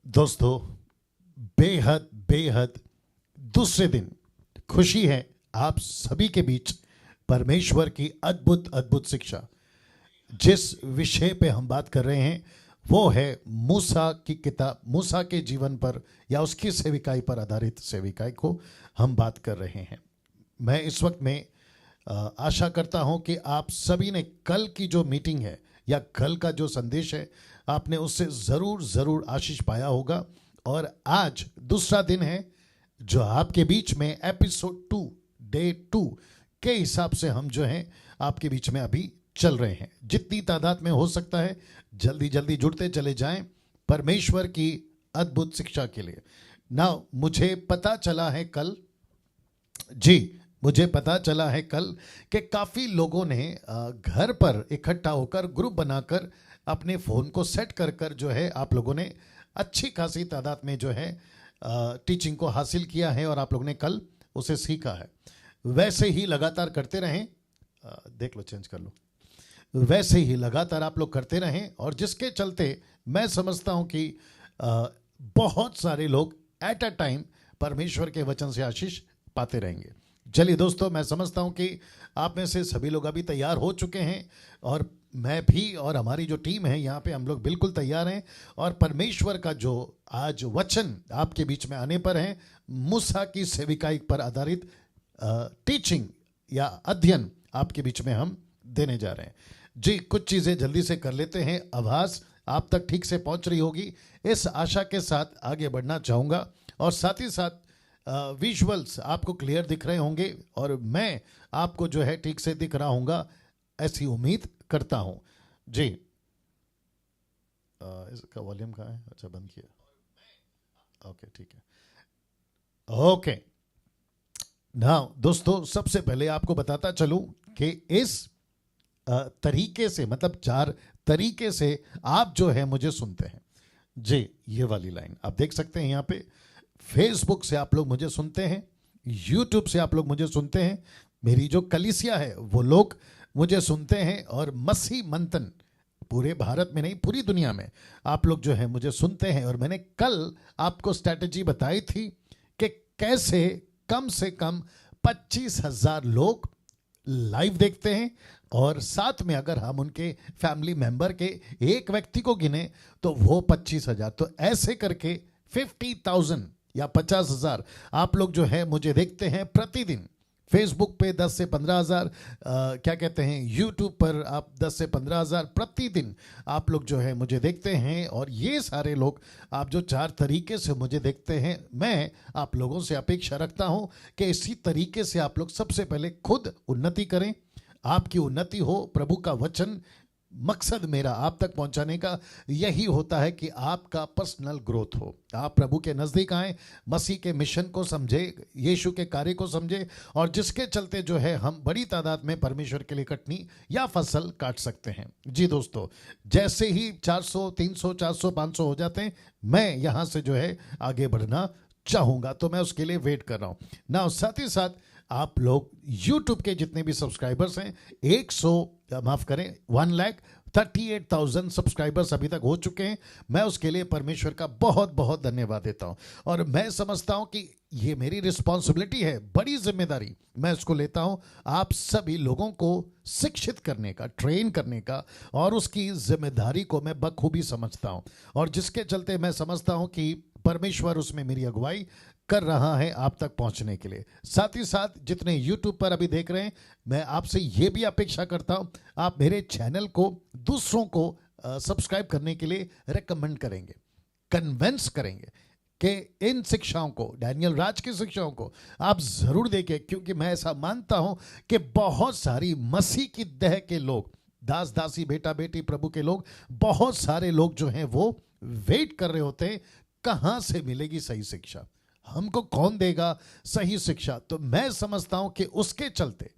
दोस्तों, बेहद बेहद दूसरे दिन खुशी है आप सभी के बीच परमेश्वर की अद्भुत अद्भुत शिक्षा। जिस विषय पे हम बात कर रहे हैं वो है मूसा की किताब, मूसा के जीवन पर या उसकी सेविकाई पर आधारित सेविकाई को हम बात कर रहे हैं। मैं इस वक्त में आशा करता हूं कि आप सभी ने कल की जो मीटिंग है या कल का जो संदेश है आपने उससे ज़रूर ज़रूर आशीष पाया होगा। और आज दूसरा दिन है जो आपके बीच में एपिसोड 2 डे 2 के हिसाब से हम जो हैं आपके बीच में अभी चल रहे हैं। जितनी तादाद में हो सकता है जल्दी जल्दी जुड़ते चले जाएं परमेश्वर की अद्भुत शिक्षा के लिए। ना मुझे पता चला है कल कि काफ़ी लोगों ने घर पर इकट्ठा होकर ग्रुप बनाकर अपने फ़ोन को सेट कर कर जो है आप लोगों ने अच्छी खासी तादाद में जो है टीचिंग को हासिल किया है और आप लोगों ने कल उसे सीखा है। वैसे ही लगातार करते रहें, देख लो चेंज कर लो, वैसे ही लगातार आप लोग करते रहें और जिसके चलते मैं समझता हूं कि बहुत सारे लोग एट अ टाइम परमेश्वर के वचन से आशीष पाते रहेंगे। चलिए दोस्तों, मैं समझता हूं कि आप में से सभी लोग अभी तैयार हो चुके हैं और मैं भी और हमारी जो टीम है यहाँ पे हम लोग बिल्कुल तैयार हैं। और परमेश्वर का जो आज वचन आपके बीच में आने पर है, मूसा की सेविकाई पर आधारित टीचिंग या अध्ययन आपके बीच में हम देने जा रहे हैं। जी, कुछ चीज़ें जल्दी से कर लेते हैं। आवाज़ आप तक ठीक से पहुंच रही होगी, इस आशा के साथ आगे बढ़ना चाहूँगा। और साथ ही साथ विजुअल्स आपको क्लियर दिख रहे होंगे और मैं आपको जो है ठीक से दिख रहा हूँगा, ऐसी उम्मीद करता हूँ। जी, इसका वॉल्यूम कहाँ है? अच्छा, बंद किया। ओके, ठीक है। ओके, नाउ दोस्तों, सबसे पहले आपको बताता चलूं कि इस तरीके से, मतलब 4 तरीके से आप जो है मुझे सुनते हैं। जी, ये वाली लाइन आप देख सकते हैं यहाँ पे। फेसबुक से आप लोग मुझे सुनते हैं, यूट्यूब से आप लोग मुझे सुनते हैं, मेरी जो कलीसिया है वो लोग मुझे सुनते हैं और मसीह मंथन पूरे भारत में नहीं पूरी दुनिया में आप लोग जो है मुझे सुनते हैं। और मैंने कल आपको स्ट्रैटेजी बताई थी कि कैसे कम से कम 25,000 लोग लाइव देखते हैं और साथ में अगर हम उनके फैमिली मेंबर के एक व्यक्ति को गिने तो वो 25,000। तो ऐसे करके 50,000 या 50,000 आप लोग जो है मुझे देखते हैं प्रतिदिन। फेसबुक पे 10 से 15,000, क्या कहते हैं, यूट्यूब पर आप 10 से 15,000 प्रतिदिन आप लोग जो है मुझे देखते हैं। और ये सारे लोग आप जो 4 तरीके से मुझे देखते हैं, मैं आप लोगों से अपेक्षा रखता हूं कि इसी तरीके से आप लोग सबसे पहले खुद उन्नति करें, आपकी उन्नति हो। प्रभु का वचन मकसद मेरा आप तक पहुंचाने का यही होता है कि आपका पर्सनल ग्रोथ हो, आप प्रभु के नज़दीक आएँ, मसीह के मिशन को समझे, यीशु के कार्य को समझे और जिसके चलते जो है हम बड़ी तादाद में परमेश्वर के लिए कटनी या फसल काट सकते हैं। जी दोस्तों, जैसे ही 400, 300, 400, 500 हो जाते हैं मैं यहाँ से जो है आगे बढ़ना चाहूँगा, तो मैं उसके लिए वेट कर रहा हूँ ना। साथ ही साथ आप लोग YouTube के जितने भी सब्सक्राइबर्स हैं, 1,38,000 सब्सक्राइबर्स अभी तक हो चुके हैं। मैं उसके लिए परमेश्वर का बहुत बहुत धन्यवाद देता हूं और मैं समझता हूं कि ये मेरी रिस्पॉन्सिबिलिटी है, बड़ी जिम्मेदारी मैं इसको लेता हूं, आप सभी लोगों को शिक्षित करने का, ट्रेन करने का, और उसकी जिम्मेदारी को मैं बखूबी समझता हूं और जिसके चलते मैं समझता हूं कि परमेश्वर उसमें मेरी अगुवाई कर रहा है आप तक पहुंचने के लिए। साथ ही साथ जितने YouTube पर अभी देख रहे हैं, मैं आपसे ये भी अपेक्षा करता हूं आप मेरे चैनल को दूसरों को सब्सक्राइब करने के लिए रेकमेंड करेंगे, कन्विंस करेंगे कि इन शिक्षाओं को, डैनियल राज की शिक्षाओं को आप ज़रूर देखें, क्योंकि मैं ऐसा मानता हूं कि बहुत सारी मसीह की देह के लोग, दास दासी, बेटा बेटी, प्रभु के लोग, बहुत सारे लोग जो हैं वो वेट कर रहे होते हैं कहाँ से मिलेगी सही शिक्षा, हमको कौन देगा सही शिक्षा। तो मैं समझता हूं कि उसके चलते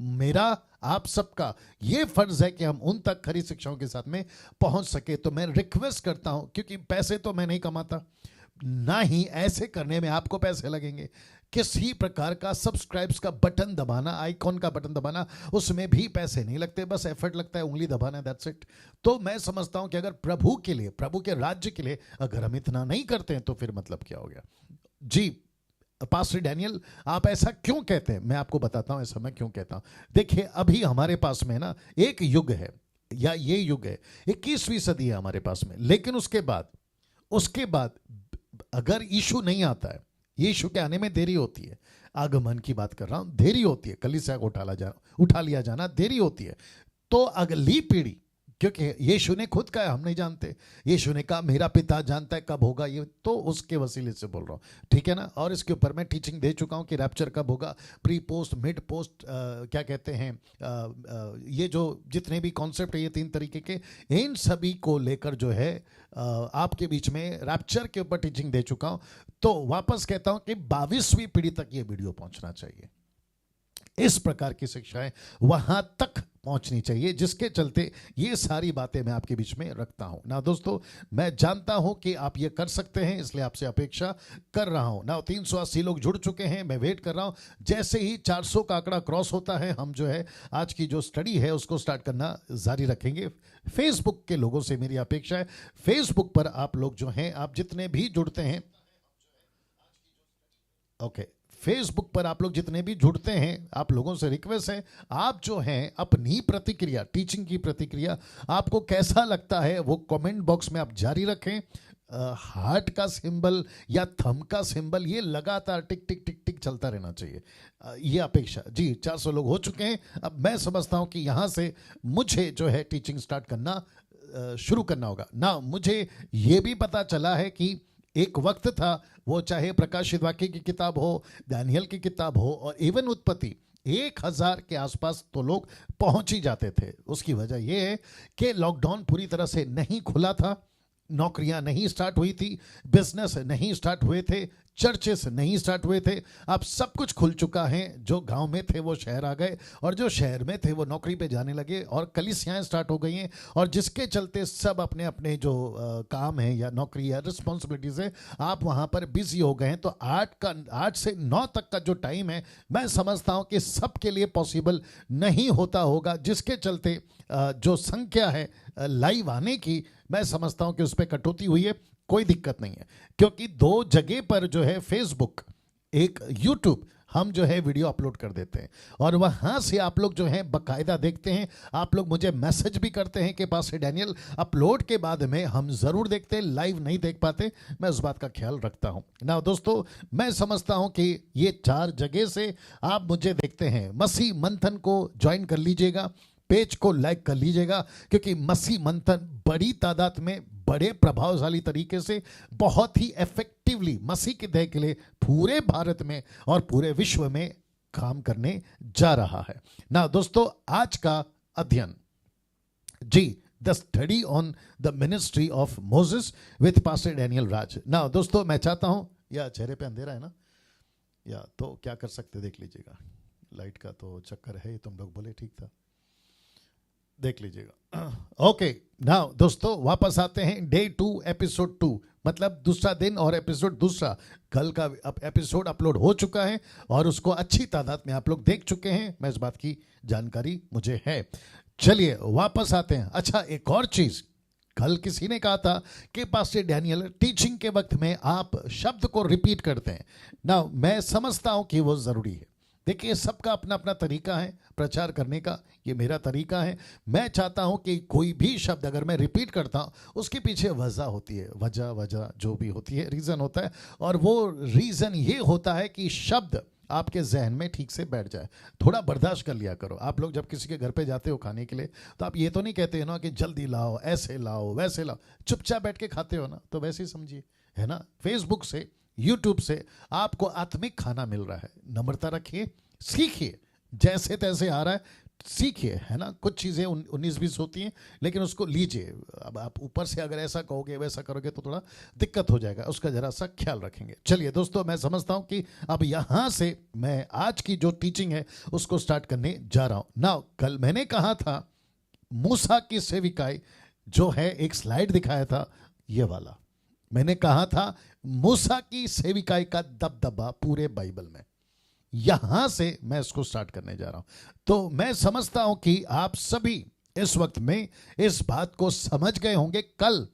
मेरा आप सबका ये फर्ज है कि हम उन तक खरी शिक्षाओं के साथ में पहुंच सके। तो मैं रिक्वेस्ट करता हूं, क्योंकि पैसे तो मैं नहीं कमाता, ना ही ऐसे करने में आपको पैसे लगेंगे, किसी प्रकार का सब्सक्राइब्स का बटन दबाना, आइकॉन का बटन दबाना, उसमें भी पैसे नहीं लगते, बस एफर्ट लगता है, उंगली दबाना, दैट्स इट। तो मैं समझता हूं कि अगर प्रभु के लिए, प्रभु के राज्य के लिए अगर हम इतना नहीं करते हैं तो फिर मतलब क्या हो गया। जी पास्टर डैनियल, आप ऐसा क्यों कहते हैं? मैं आपको बताता हूं ऐसा मैं क्यों कहता हूं। देखिए अभी हमारे पास में ना एक युग है, या ये युग है, 21वीं सदी है हमारे पास में, लेकिन उसके बाद अगर यीशु नहीं आता है, यीशु के आने में देरी होती है, आगमन की बात कर रहा हूं, देरी होती है, कलीसिया को उठा लिया जाना देरी होती है, तो अगली पीढ़ी, क्योंकि यीशु ने खुद कहा हम नहीं जानते, यीशु ने कहा मेरा पिता जानता है कब होगा ये, तो उसके वसीले से बोल रहा हूँ, ठीक है ना। और इसके ऊपर मैं टीचिंग दे चुका हूँ कि रैप्चर कब होगा, प्री पोस्ट, मिड पोस्ट, क्या कहते हैं, ये जो जितने भी कॉन्सेप्ट है ये 3 तरीके के, इन सभी को लेकर जो है आपके बीच में रैप्चर के ऊपर टीचिंग दे चुका हूँ। तो वापस कहता हूँ कि 22वीं पीढ़ी तक ये वीडियो पहुंचना चाहिए, इस प्रकार की शिक्षाएं वहां तक पहुंचनी चाहिए, जिसके चलते ये सारी बातें मैं आपके बीच में रखता हूं ना। दोस्तों मैं जानता हूं कि आप ये कर सकते हैं, इसलिए आपसे अपेक्षा कर रहा हूं ना। 380 लोग जुड़ चुके हैं, मैं वेट कर रहा हूं, जैसे ही 400 का आंकड़ा क्रॉस होता है हम जो है आज की जो स्टडी है उसको स्टार्ट करना जारी रखेंगे। फेसबुक के लोगों से मेरी अपेक्षा है, फेसबुक पर आप लोग जो हैं, आप जितने भी जुड़ते हैं, ओके, फेसबुक पर आप लोग जितने भी जुड़ते हैं, आप लोगों से रिक्वेस्ट है, आप जो हैं अपनी प्रतिक्रिया, टीचिंग की प्रतिक्रिया, आपको कैसा लगता है वो कमेंट बॉक्स में आप जारी रखें। हार्ट का सिंबल या थंब का सिंबल ये लगातार टिक टिक टिक टिक चलता रहना चाहिए, ये अपेक्षा। जी 400 लोग हो चुके हैं, अब मैं समझता हूं कि यहां से मुझे जो है टीचिंग स्टार्ट करना शुरू करना होगा ना। मुझे ये भी पता चला है कि एक वक्त था, वो चाहे प्रकाशित वाक्य की किताब हो, दानियल की किताब हो, और इवन उत्पत्ति, 1000 के आसपास तो लोग पहुंच ही जाते थे। उसकी वजह यह है कि लॉकडाउन पूरी तरह से नहीं खुला था, नौकरियां नहीं स्टार्ट हुई थी, बिजनेस नहीं स्टार्ट हुए थे, चर्चेस नहीं स्टार्ट हुए थे। अब सब कुछ खुल चुका है, जो गांव में थे वो शहर आ गए, और जो शहर में थे वो नौकरी पे जाने लगे, और कलीसियाएं स्टार्ट हो गई हैं, और जिसके चलते सब अपने अपने जो काम है या नौकरी या रिस्पॉन्सिबिलिटीज है, आप वहां पर बिजी हो गए हैं। तो 8 से 9 तक का जो टाइम है, मैं समझता हूं कि सबके लिए पॉसिबल नहीं होता होगा, जिसके चलते जो संख्या है लाइव आने की, मैं समझता हूं कि उस पर कटौती हुई है। कोई दिक्कत नहीं है, क्योंकि 2 जगह पर जो है, फेसबुक, एक यूट्यूब, हम जो है वीडियो अपलोड कर देते हैं, और वहां से आप लोग जो है बकायदा देखते हैं। आप लोग मुझे मैसेज भी करते हैं कि पास्टर डैनियल अपलोड के बाद में हम जरूर देखते हैं, लाइव नहीं देख पाते, मैं उस बात का ख्याल रखता हूं ना। दोस्तों मैं समझता हूं कि ये 4 जगह से आप मुझे देखते हैं। मसीह मंथन को ज्वाइन कर लीजिएगा, पेज को लाइक कर लीजिएगा, क्योंकि मसीह मंथन बड़ी तादाद में, बड़े प्रभावशाली तरीके से, बहुत ही इफेक्टिवली मसीह के देह के लिए पूरे भारत में और पूरे विश्व में काम करने जा रहा है ना। दोस्तों आज का अध्ययन, जी, the study on the ministry of Moses with pastor Daniel Raj ना। दोस्तों मैं चाहता हूं, या चेहरे पे अंधेरा है ना, या तो क्या कर सकते देख लीजिएगा, लाइट का तो चक्कर है, तुम लोग बोले ठीक था, देख लीजिएगा। ओके नाउ दोस्तों वापस आते हैं डे 2 एपिसोड 2, मतलब दूसरा दिन और एपिसोड दूसरा। कल का एपिसोड अपलोड हो चुका है और उसको अच्छी तादाद में आप लोग देख चुके हैं, मैं इस बात की जानकारी मुझे है। चलिए वापस आते हैं। अच्छा एक और चीज, कल किसी ने कहा था कि पास्टर डैनियल टीचिंग के वक्त में आप शब्द को रिपीट करते हैं ना। मैं समझता हूं कि वो जरूरी है। देखिए सबका अपना अपना तरीका है प्रचार करने का, ये मेरा तरीका है। मैं चाहता हूं कि कोई भी शब्द अगर मैं रिपीट करता हूं, उसके पीछे वजह होती है, वजह जो भी होती है, रीज़न होता है, और वो रीज़न ये होता है कि शब्द आपके जहन में ठीक से बैठ जाए। थोड़ा बर्दाश्त कर लिया करो। आप लोग जब किसी के घर पे जाते हो खाने के लिए, तो आप ये तो नहीं कहते हो ना कि जल्दी लाओ, ऐसे लाओ, वैसे लाओ, चुपचाप बैठ के खाते हो ना, तो वैसे ही समझिए, है ना। फेसबुक से, यूट्यूब से आपको आत्मिक खाना मिल रहा है। नम्रता रखिए, सीखिए, जैसे तैसे आ रहा है सीखिए, है ना। कुछ चीज़ें 19-20 होती हैं, लेकिन उसको लीजिए। अब आप ऊपर से अगर ऐसा कहोगे वैसा करोगे तो थोड़ा दिक्कत हो जाएगा, उसका जरा सा ख्याल रखेंगे। चलिए दोस्तों मैं समझता हूं कि अब यहां से मैं आज की जो टीचिंग है उसको स्टार्ट करने जा रहा हूं ना। कल मैंने कहा था मूसा की सेविकाई जो है, एक स्लाइड दिखाया था ये वाला, मैंने कहा था मूसा की सेविकाई का दबदबा पूरे बाइबल में, यहां से मैं इसको स्टार्ट करने जा रहा हूं। तो मैं समझता हूं कि आप सभी इस वक्त में इस बात को समझ गए होंगे कल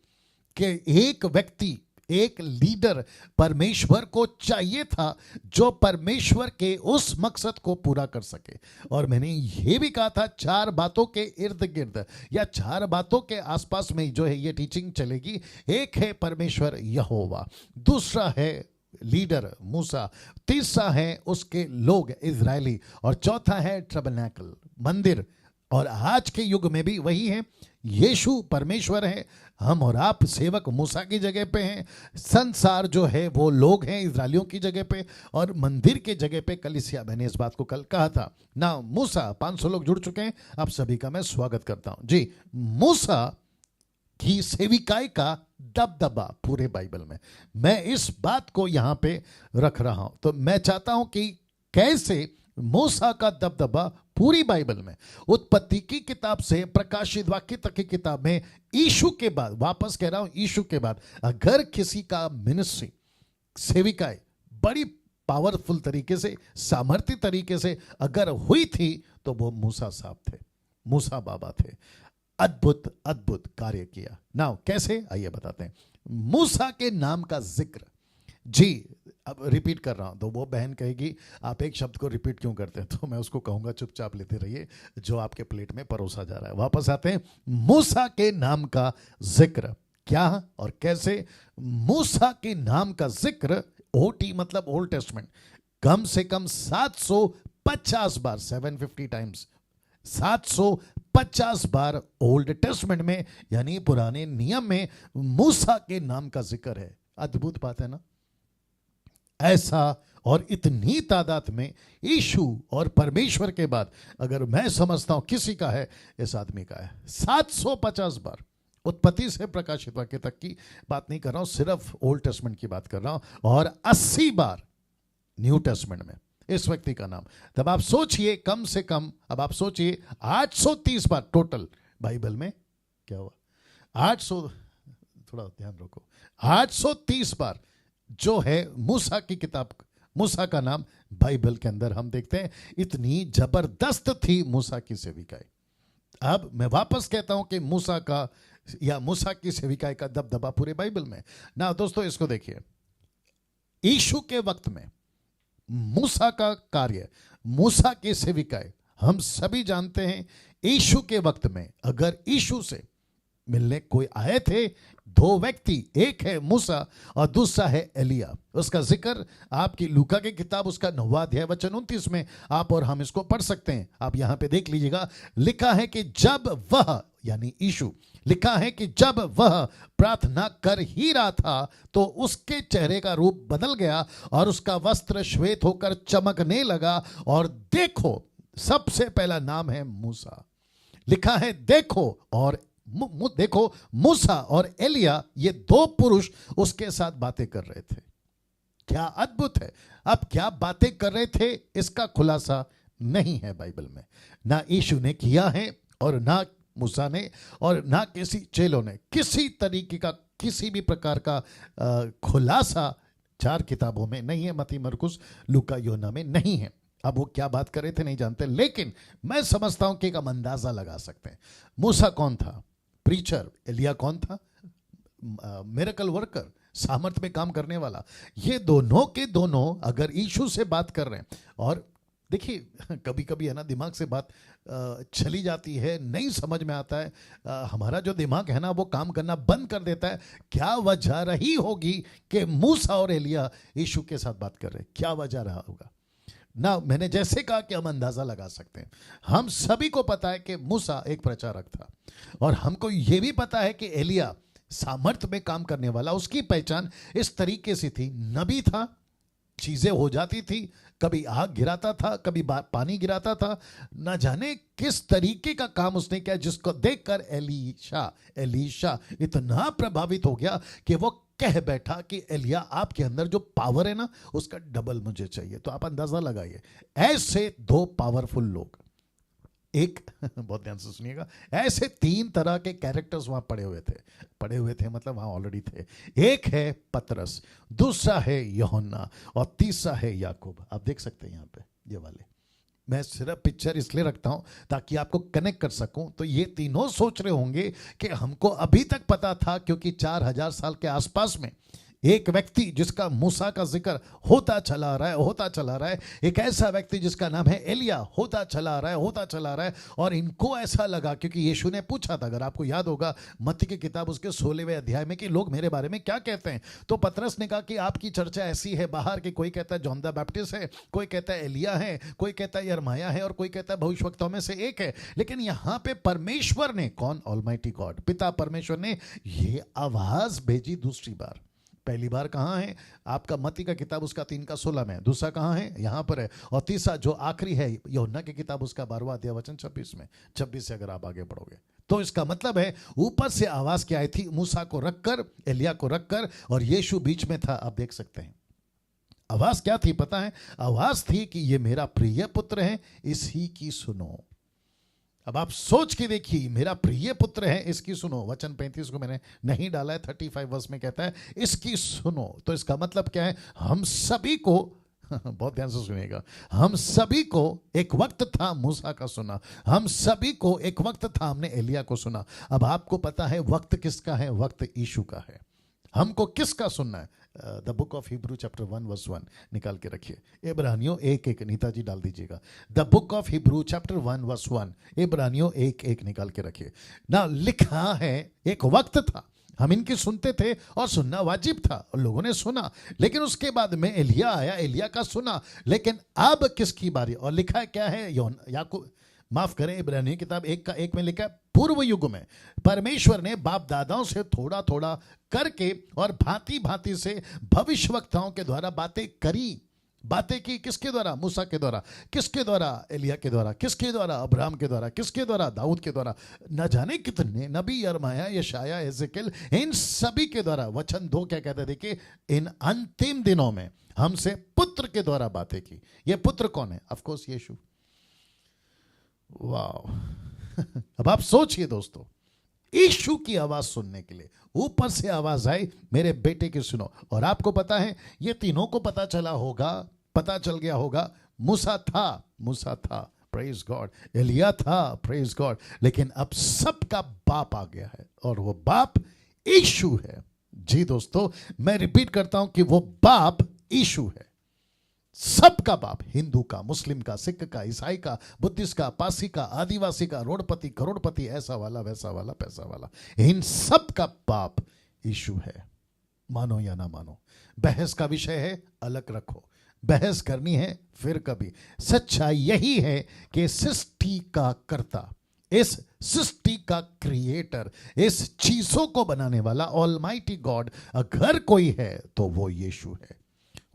कि एक व्यक्ति, एक लीडर परमेश्वर को चाहिए था जो परमेश्वर के उस मकसद को पूरा कर सके। और मैंने यह भी कहा था 4 बातों के इर्द गिर्द या 4 बातों के आसपास में जो है ये टीचिंग चलेगी। एक है परमेश्वर यहोवा, दूसरा है लीडर मूसा, तीसरा है उसके लोग इजरायली, और चौथा है टैबरनेकल मंदिर। और आज के युग में भी वही है, यीशु परमेश्वर है, हम और आप सेवक मूसा की जगह पे हैं, संसार जो है वो लोग हैं इजरायलियों की जगह पे, और मंदिर की जगह पे कलीसिया। मैंने इस बात को कल कहा था ना। मूसा 500 लोग जुड़ चुके हैं, आप सभी का मैं स्वागत करता हूं जी। मूसा की सेविकाई का दबदबा पूरे बाइबल में, मैं इस बात को यहां पे रख रहा हूं। तो मैं चाहता हूं कि कैसे मूसा का दबदबा पूरी बाइबल में, उत्पत्ति की किताब से प्रकाशित वाक्य तक की किताब में, यीशु के बाद, वापस कह रहा हूं यीशु के बाद, अगर किसी का मिनिस्ट्री सेविकाई बड़ी पावरफुल तरीके से, सामर्थ्य तरीके से अगर हुई थी तो वो मूसा साहब थे, मूसा बाबा थे। अद्भुत अद्भुत कार्य किया। नाउ कैसे, आइए बताते हैं। मूसा के नाम का जिक्र, जी अब रिपीट कर रहा हूं तो वो बहन कहेगी आप एक शब्द को रिपीट क्यों करते हैं, तो मैं उसको कहूंगा चुपचाप लेते रहिए जो आपके प्लेट में परोसा जा रहा है। वापस आते हैं, मूसा के नाम का जिक्र क्या और कैसे। मूसा के नाम का जिक्र, ओटी मतलब ओल्ड टेस्टमेंट, कम से कम 750 बार, 750 टाइम्स, 750 बार ओल्ड टेस्टमेंट में यानी पुराने नियम में मूसा के नाम का जिक्र है। अद्भुत बात है ना। ऐसा और इतनी तादाद में यीशु और परमेश्वर के बाद अगर मैं समझता हूं किसी का है, इस आदमी का है। 750 बार, उत्पत्ति से प्रकाशित वाक्य तक की बात नहीं कर रहा हूं, सिर्फ ओल्ड टेस्टमेंट की बात कर रहा हूं, और 80 बार न्यू टेस्टमेंट में इस व्यक्ति का नाम। तब आप सोचिए, कम से कम अब आप सोचिए 830 बार टोटल बाइबल में क्या हुआ, 800, थोड़ा ध्यान रखो, 830 बार जो है मूसा की किताब, मूसा का नाम बाइबल के अंदर हम देखते हैं। इतनी जबरदस्त थी मूसा की सेविकाई। अब मैं वापस कहता हूं कि मूसा का या मूसा की सेविकाई का दबदबा पूरे बाइबल में ना। दोस्तों इसको देखिए, यीशु के वक्त में मूसा का कार्य, मूसा की सेविकाई, हम सभी जानते हैं। यीशु के वक्त में अगर यीशु से मिलने कोई आए थे 2 व्यक्ति, एक है मूसा और दूसरा है एलिया। उसका जिक्र आपकी लूका की किताब उसका 9वां अध्याय वचन 29 में आप और हम इसको पढ़ सकते हैं। आप यहां पे देख लीजिएगा, लिखा है कि जब वह, यानी यीशु, लिखा है कि जब वह प्रार्थना कर ही रहा था तो उसके चेहरे का रूप बदल गया और उसका वस्त्र श्वेत होकर चमकने लगा, और देखो, सबसे पहला नाम है मूसा। लिखा है देखो, और देखो मूसा और एलिया, ये 2 पुरुष उसके साथ बातें कर रहे थे। क्या अद्भुत है। अब क्या बातें कर रहे थे इसका खुलासा नहीं है बाइबल में, ना यीशु ने किया है और ना मूसा ने और ना किसी चेलों ने। किसी तरीके का, किसी भी प्रकार का खुलासा 4 किताबों में नहीं है, मत्ती मरकुस लूका योना में नहीं है। अब वो क्या बात कर रहे थे नहीं जानते, लेकिन मैं समझता हूं कि हम अंदाजा लगा सकते हैं। मूसा कौन था? प्रीचर। एलिया कौन था? मिरेकल वर्कर, सामर्थ्य में काम करने वाला। ये दोनों के दोनों अगर यीशु से बात कर रहे हैं, और देखिए कभी कभी है ना दिमाग से बात चली जाती है, नहीं समझ में आता है, हमारा जो दिमाग है ना वो काम करना बंद कर देता है। क्या वजह रही होगी कि मूसा और एलिया यीशु के साथ बात कर रहे हैं? क्या वजह रहा होगा ना? मैंने जैसे कहा कि हम अंदाजा लगा सकते हैं। हम सभी को पता है कि मूसा एक प्रचारक था, और हमको यह भी पता है कि एलिया सामर्थ्य में काम करने वाला, उसकी पहचान इस तरीके से थी, नबी था, चीजें हो जाती थी, कभी आग गिराता था, कभी पानी गिराता था, ना जाने किस तरीके का काम उसने किया, जिसको देखकर एलीशा इतना प्रभावित हो गया कि वो कह बैठा कि एलिया आपके अंदर जो पावर है ना उसका डबल मुझे चाहिए। तो आप अंदाजा लगाइए, ऐसे 2 पावरफुल लोग एक बहुत ध्यान से सुनिएगा, ऐसे 3 तरह के कैरेक्टर्स वहां पड़े हुए थे मतलब वहां ऑलरेडी थे। एक है पतरस, दूसरा है यूहन्ना और तीसरा है याकूब। आप देख सकते हैं यहां पे ये वाले। मैं सिर्फ पिक्चर इसलिए रखता हूं ताकि आपको कनेक्ट कर सकूं। तो ये तीनों सोच रहे होंगे कि हमको अभी तक पता था, क्योंकि 4000 साल के आसपास में एक व्यक्ति जिसका मूसा का जिक्र होता चला रहा है, एक ऐसा व्यक्ति जिसका नाम है एलिया होता चला रहा है। और इनको ऐसा लगा, क्योंकि यीशु ने पूछा था, अगर आपको याद होगा मत्ती की किताब उसके 16वें अध्याय में, कि लोग मेरे बारे में क्या कहते हैं। तो पतरस ने कहा कि आपकी चर्चा ऐसी है बाहर कि कोई कहता है जॉन द बैप्टिस्ट है, कोई कहता है एलिया है, कोई कहता है यिर्मयाह है, और कोई कहता है भविष्यवक्ताओं में से एक है। लेकिन यहां पे परमेश्वर ने, कौन? ऑलमाइटी गॉड, पिता परमेश्वर ने ये आवाज भेजी दूसरी बार। पहली बार कहां है? आपका मत्ती का किताब उसका 3:16 में। दूसरा कहां है? यहां पर है। और तीसरा जो आखिरी है यूहन्ना की किताब उसका 12वां अध्याय वचन 26 में, 26 से अगर आप आगे बढ़ोगे तो इसका मतलब है ऊपर से आवाज क्या आई थी? मूसा को रखकर, एलिया को रखकर, और यीशु बीच में था। आप देख सकते हैं आवाज क्या थी पता है? आवाज थी कि ये मेरा प्रिय पुत्र है, इसी की सुनो। अब आप सोच के देखिए, मेरा प्रिय पुत्र है, इसकी सुनो। वचन 35 को मैंने नहीं डाला है, 35 वर्ष में कहता है इसकी सुनो। तो इसका मतलब क्या है? हम सभी को बहुत ध्यान से सुनिएगा, हम सभी को एक वक्त था मूसा का सुना, हम सभी को एक वक्त था हमने एलिया को सुना। अब आपको पता है वक्त किसका है? वक्त यीशु का है। हमको किसका सुनना है? The book of Hebrew chapter 1 verse 1 निकाल के रखिए। इब्रानियों 1:1 नीता जी डाल दीजिएगा। The book of Hebrew chapter 1 verse 1, इब्रानियों 1:1 निकाल के रखिए ना। लिखा है एक वक्त था हम इनकी सुनते थे और सुनना वाजिब था, और लोगों ने सुना। लेकिन उसके बाद में एलिया आया, एलिया का सुना। लेकिन अब किसकी बारी? और लिखा है क्या है? याकूब, माफ करें, इब्रानियों किताब 1:1 में लिखा है पूर्व युग में परमेश्वर ने बाप दादाओं से थोड़ा थोड़ा करके और भांति भांति से भविष्यवक्ताओं के द्वारा बातें करी। बातें की किसके द्वारा? मूसा के द्वारा। किसके द्वारा? एलिया के द्वारा। किसके द्वारा? अब्राहम के द्वारा। किसके द्वारा? दाऊद के द्वारा। न जाने कितने नबी, यिर्मयाह, यशायाह, एजेकियल, इन सभी के द्वारा। वचन 2 क्या कहता है? देखिए, इन अंतिम दिनों में हमसे पुत्र के द्वारा बातें की। ये पुत्र कौन है? ऑफ कोर्स यीशु। वाह अब आप सोचिए दोस्तों, यीशु की आवाज सुनने के लिए ऊपर से आवाज आई, मेरे बेटे की सुनो। और आपको पता है ये तीनों को पता चल गया होगा। मूसा था, प्रेज गॉड। एलिया था, प्रेज गॉड। लेकिन अब सबका बाप आ गया है, और वो बाप यीशु है। जी दोस्तों, मैं रिपीट करता हूं कि वो बाप यीशु है। सबका बाप, हिंदू का, मुस्लिम का, सिख का, ईसाई का, बुद्धिस्ट का, पासी का, आदिवासी का, रोडपति, करोड़पति, ऐसा वाला, वैसा वाला, पैसा वाला, इन सब का बाप यीशु है। मानो या ना मानो, बहस का विषय है, अलग रखो। बहस करनी है फिर कभी। सच्चाई यही है कि सृष्टि का कर्ता, इस सृष्टि का क्रिएटर, इस चीजों को बनाने वाला ऑलमाइटी गॉड अगर कोई है तो वो यीशु है।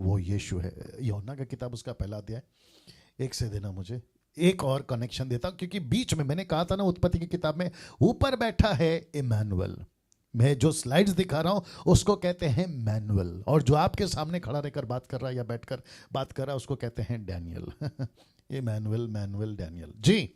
वो यीशु है। यूहन्ना का किताब उसका 1 अध्याय 1 से देना मुझे। एक और कनेक्शन देता हूं, क्योंकि बीच में मैंने कहा था ना, उत्पत्ति की किताब में ऊपर बैठा है इमैनुअल। मैं जो स्लाइड्स दिखा रहा हूं उसको कहते हैं मैनुअल, और जो आपके सामने खड़ा रहकर बात कर रहा है या बैठकर बात कर रहा है उसको कहते हैं डैनियल। Emmanuel, Manuel, Daniel. जी,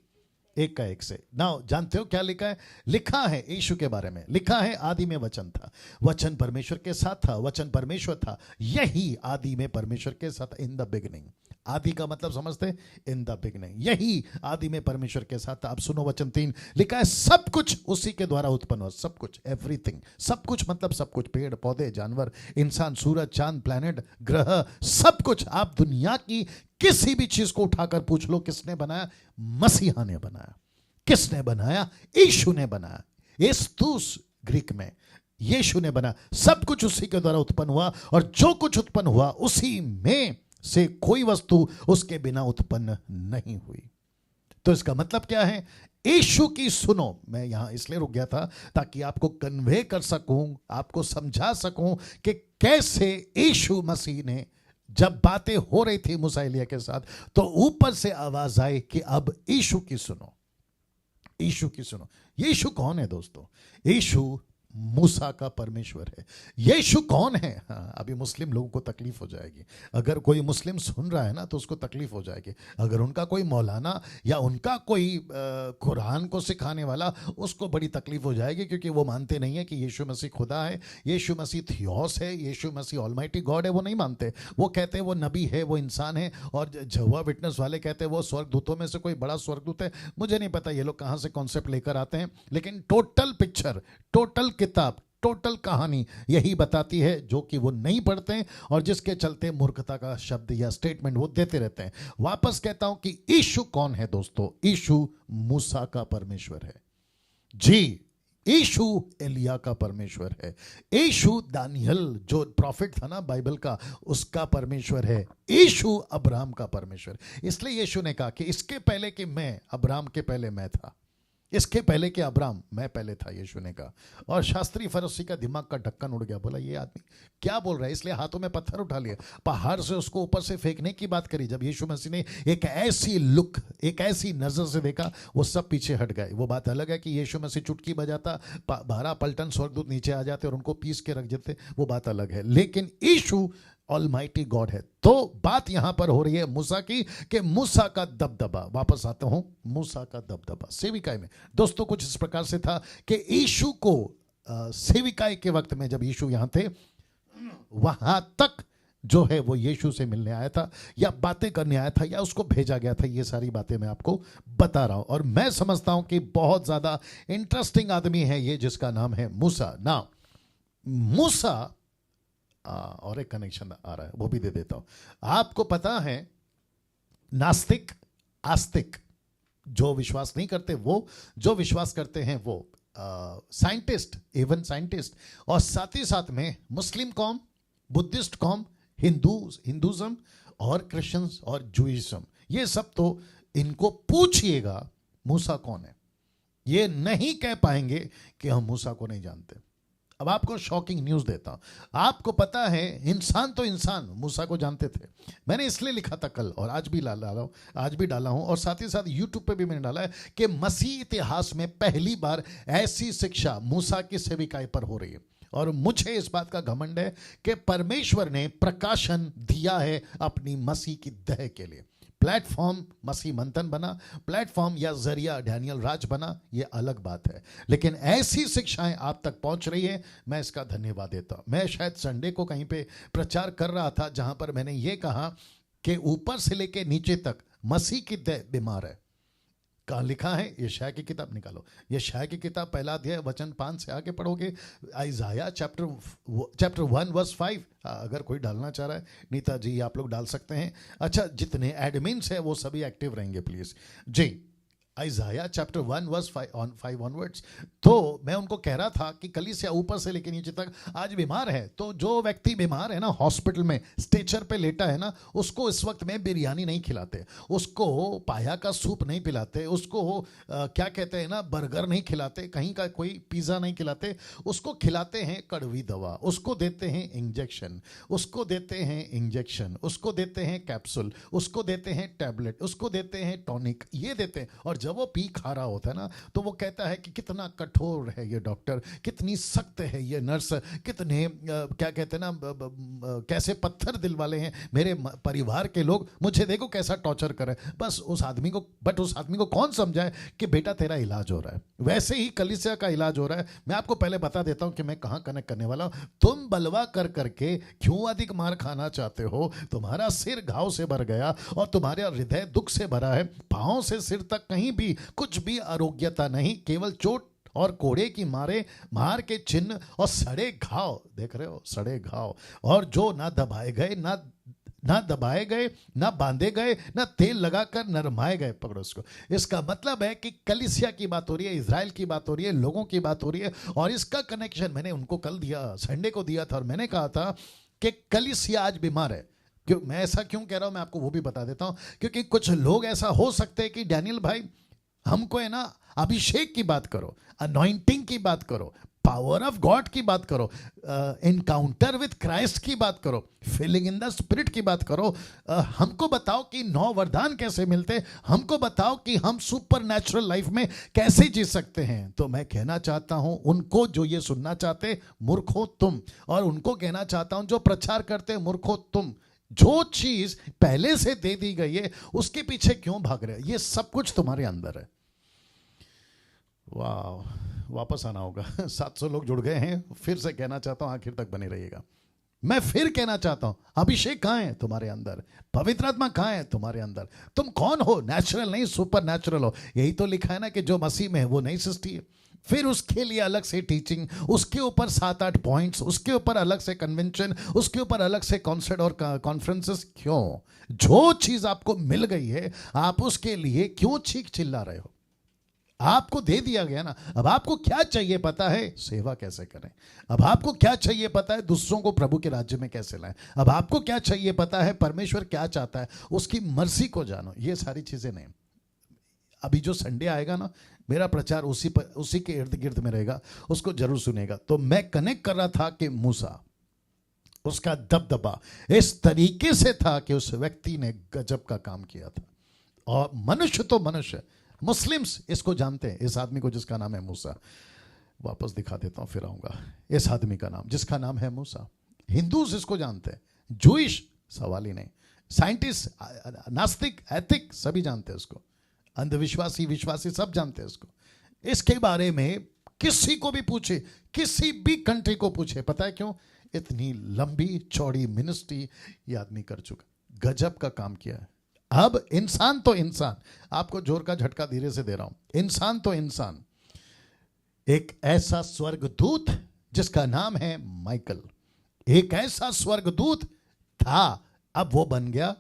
1 का 1 से। नाउ जानते हो क्या लिखा है? लिखा है यीशु के बारे में, लिखा है आदि में वचन था, वचन परमेश्वर के साथ था, वचन परमेश्वर था, यही आदि में परमेश्वर के साथ। इन द बिगिनिंग, आदि का मतलब समझते हैं? इन द बिगिनिंग, यही आदि में परमेश्वर के साथ था। अब सुनो वचन 3, लिखा है सब कुछ उसी के द्वारा उत्पन्न हुआ। सब कुछ, एवरीथिंग, सब कुछ मतलब सब कुछ, पेड़ पौधे, जानवर, इंसान, सूरज, चांद, प्लैनेट, ग्रह, सब कुछ। आप दुनिया की किसी भी चीज को उठाकर पूछ लो किसने बनाया? मसीहा ने बनाया। किसने बनाया? यीशु ने बनाया। एस्तुस ग्रीक में, यीशु ने बनाया। सब कुछ उसी के द्वारा उत्पन्न हुआ, और जो कुछ उत्पन्न हुआ उसी में से कोई वस्तु उसके बिना उत्पन्न नहीं हुई। तो इसका मतलब क्या है? यीशु की सुनो। मैं यहां इसलिए रुक गया था ताकि आपको कन्वे कर सकूं, आपको समझा सकूं कि कैसे यीशु मसीह ने, जब बातें हो रही थी मूसा एलिया के साथ, तो ऊपर से आवाज आई कि अब यीशु की सुनो। यीशु की सुनो। यीशु कौन है दोस्तों? यीशु मूसा का परमेश्वर है। यीशु कौन है? हाँ, अभी मुस्लिम लोगों को तकलीफ हो जाएगी। अगर कोई मुस्लिम सुन रहा है ना तो उसको तकलीफ हो जाएगी। अगर उनका कोई मौलाना या उनका कोई कुरान को सिखाने वाला, उसको बड़ी तकलीफ हो जाएगी, क्योंकि वो मानते नहीं है कि यीशु मसीह खुदा है, यीशु मसीह थियोस है, यीशु मसीह ऑलमाइटी गॉड है। वो नहीं मानते। वो कहते हैं वो नबी है, वो इंसान है। और जहोवा विटनेस वाले कहते हैं वो स्वर्गदूतों में से कोई बड़ा स्वर्गदूत है। मुझे नहीं पता ये लोग कहाँ से कॉन्सेप्ट लेकर आते हैं, लेकिन टोटल पिक्चर, टोटल किताब, टोटल कहानी यही बताती है, जो कि वो नहीं पढ़ते हैं और जिसके चलते मूर्खता का शब्द या स्टेटमेंट वो देते रहते हैं। वापस कहता हूं कि यीशु कौन है दोस्तों? यीशु मूसा का परमेश्वर है जी। यीशु एलिया का परमेश्वर है। यीशु दानियल जो प्रॉफिट था ना बाइबल का, उसका परमेश्वर है। यीशु अब्राहम का परमेश्वर। इसलिए यीशु ने कहा कि इसके पहले कि मैं, अब्राहम के पहले मैं था, इसके पहले कि अब्राहम, मैं पहले था, यीशु ने कहा। और शास्त्री फरीसी का दिमाग का ढक्कन उड़ गया। बोला ये आदमी क्या बोल रहा है? इसलिए हाथों में पत्थर उठा लिया, पहाड़ से उसको ऊपर से फेंकने की बात करी। जब यीशु मसीह ने एक ऐसी लुक, एक ऐसी नजर से देखा, वो सब पीछे हट गए। वो बात अलग है कि यीशु मसीह चुटकी बजाता, 12 पलटन स्वर्गदूत नीचे आ जाते और उनको पीस के रख देते, वो बात अलग है। लेकिन यीशु ऑलमाइटी गॉड है। तो बात यहां पर हो रही है मूसा की, कि मूसा का दबदबा, वापस आता हूं, मूसा का दबदबा सेविकाई में दोस्तों कुछ इस प्रकार से था कि यीशु को सेविकाई के वक्त में जब यीशु यहां थे, वहां तक जो है वो यीशु से मिलने आया था या बातें करने आया था या उसको भेजा गया था। ये सारी बातें मैं आपको बता रहा हूं और मैं समझता हूं कि बहुत ज्यादा इंटरेस्टिंग आदमी है ये, जिसका नाम है मूसा। ना मूसा, और एक कनेक्शन आ रहा है वो भी दे देता हूं। आपको पता है नास्तिक, आस्तिक, जो विश्वास नहीं करते वो, जो विश्वास करते हैं वो, साइंटिस्ट, इवन साइंटिस्ट, और साथ ही साथ में मुस्लिम कौम, बुद्धिस्ट कौम, हिंदुज्म और क्रिश्चियंस और जूइज्म, ये सब तो इनको पूछिएगा मूसा कौन है, ये नहीं कह पाएंगे कि हम मूसा को नहीं जानते। अब आपको शॉकिंग न्यूज देता हूं। आपको पता है इंसान तो इंसान मूसा को जानते थे। मैंने इसलिए लिखा था कल और आज भी डाला हूं और साथ ही साथ यूट्यूब पे भी मैंने डाला है कि मसीह इतिहास में पहली बार ऐसी शिक्षा मूसा की सेविकाई पर हो रही है। और मुझे इस बात का घमंड है कि परमेश्वर ने प्रकाशन दिया है अपनी मसीह की दह के लिए। प्लेटफॉर्म मसीह मंथन बना, प्लेटफॉर्म या जरिया डैनियल राज बना, ये अलग बात है, लेकिन ऐसी शिक्षाएं आप तक पहुंच रही है, मैं इसका धन्यवाद देता हूं। मैं शायद संडे को कहीं पे प्रचार कर रहा था जहां पर मैंने ये कहा कि ऊपर से लेके नीचे तक मसीह की देह बीमार है। कहाँ लिखा है? यशाया की किताब निकालो, यशाया की किताब पहला अध्याय वचन 5 से आगे पढ़ोगे, आइजाया चैप्टर 1 वर्स 5। अगर कोई डालना चाह रहा है, नीता जी आप लोग डाल सकते हैं। अच्छा, जितने एडमिन्स हैं वो सभी एक्टिव रहेंगे प्लीज जी। Isaiah chapter 1 verse 5 onwards. तो मैं उनको कह रहा था कि कलीसिया ऊपर से लेकर नीचे तक आज बीमार है। तो जो व्यक्ति बीमार है ना, हॉस्पिटल में स्ट्रेचर पे लेटा है ना, उसको इस वक्त में बिरयानी नहीं खिलाते, उसको पाया का सूप नहीं पिलाते, उसको क्या कहते हैं ना, बर्गर नहीं खिलाते, कहीं का कोई पिज़्ज़ा नहीं खिलाते, उसको खिलाते हैं कड़वी दवा, उसको देते हैं इंजेक्शन, उसको देते हैं कैप्सूल, उसको देते हैं टैबलेट, उसको देते हैं टॉनिक, ये देते हैं। और जब वो पी खा रहा होता है ना, तो वो कहता है कि कितना कठोर है ये डॉक्टर, कितनी सख्त है ये नर्स, कितने क्या कहते हैं ना, कैसे पत्थर दिल वाले हैं मेरे परिवार के लोग, मुझे देखो कैसा टॉर्चर करे। बस उस आदमी को कौन समझाए कि बेटा तेरा इलाज हो रहा है। वैसे ही कलीसिया का इलाज हो रहा है। मैं आपको पहले बता देता हूं कि मैं कहां कनेक्ट करने वाला हूं। तुम बलवा कर करके क्यों अधिक मार खाना चाहते हो? तुम्हारा सिर घाव से भर गया और तुम्हारा हृदय दुख से भरा है, पांव से सिर तक कहीं भी कुछ भी आरोग्यता नहीं, केवल चोट और कोड़े की मार के चिन्ह और सड़े घाव। देख रहे हो, सड़े घाव, और जो ना दबाए गए, ना बांधे गए, ना तेल लगाकर नरमाए गए। पकड़ो इसको। इसका मतलब है कि कलीसिया की बात हो रही है, इजराइल की बात हो रही है, लोगों की बात हो रही है। और इसका कनेक्शन मैंने उनको कल दिया, संडे को दिया था, और मैंने कहा था कि कलीसिया आज बीमार है। क्यों मैं ऐसा क्यों कह रहा हूं, मैं आपको वो भी बता देता हूं। क्योंकि कुछ लोग ऐसा हो सकते हैं कि डैनियल भाई हमको है ना अभिषेक की बात करो, अनॉइंटिंग की बात करो, पावर ऑफ गॉड की बात करो, एनकाउंटर विद क्राइस्ट की बात करो, फीलिंग इन द स्पिरिट की बात करो। हमको बताओ कि 9 वरदान कैसे मिलते, हमको बताओ कि हम सुपर नेचुरल लाइफ में कैसे जी सकते हैं। तो मैं कहना चाहता हूं उनको जो ये सुनना चाहते, मूर्खो तुम, और उनको कहना चाहता हूं जो प्रचार करते, मूर्खो तुम। जो चीज पहले से दे दी गई है उसके पीछे क्यों भाग रहे? ये सब कुछ तुम्हारे अंदर है। वाह, वापस आना होगा। 700 लोग जुड़ गए हैं। फिर से कहना चाहता हूं, आखिर तक बने रहिएगा। मैं फिर कहना चाहता हूं, अभिषेक कहां है? तुम्हारे अंदर। पवित्र आत्मा कहां है? तुम्हारे अंदर। तुम कौन हो? नेचुरल नहीं, सुपर नेचुरल हो। यही तो लिखा है ना कि जो मसीह में है वो नई सृष्टि है। फिर उसके लिए अलग से टीचिंग, उसके ऊपर 7-8 पॉइंट्स, उसके ऊपर अलग से कन्वेंशन, उसके ऊपर अलग से कॉन्सर्ट और कॉन्फ्रेंसेस। क्यों? जो चीज आपको मिल गई है आप उसके लिए क्यों चीख चिल्ला रहे हो? आपको दे दिया गया ना। अब आपको क्या चाहिए पता है? सेवा कैसे करें। अब आपको क्या चाहिए पता है? दूसरों को प्रभु के राज्य में कैसे लाएं। अब आपको क्या चाहिए पता है? परमेश्वर क्या चाहता है, उसकी मर्जी को जानो। ये सारी चीजें नहीं। अभी जो संडे आएगा ना, मेरा प्रचार उसी के इर्द गिर्द में रहेगा, उसको जरूर सुनेगा। तो मैं कनेक्ट कर रहा था कि मूसा, उसका दबदबा इस तरीके से था कि उस व्यक्ति ने गजब का काम किया था। और मनुष्य तो मनुष्य, मुस्लिम्स इसको जानते हैं, इस आदमी को जिसका नाम है मूसा। वापस दिखा देता हूं, फिर आऊंगा। इस आदमी का नाम, जिसका नाम है मूसा, हिंदूज इसको जानते हैं, जूइश सवाल ही नहीं, साइंटिस्ट, नास्तिक, एथिक सभी जानते हैं उसको, अंधविश्वासी, विश्वासी सब जानते हैं इसको। इसके बारे में किसी को भी पूछे, किसी भी कंट्री को पूछे, पता है क्यों? इतनी लंबी चौड़ी मिनिस्ट्री ये आदमी कर चुका, गजब का काम किया है। अब इंसान तो इंसान, आपको जोर का झटका धीरे से दे रहा हूं, इंसान तो इंसान, एक ऐसा स्वर्गदूत जिसका नाम है माइकल, एक ऐसा स्वर्गदूत था, अब वो बन गया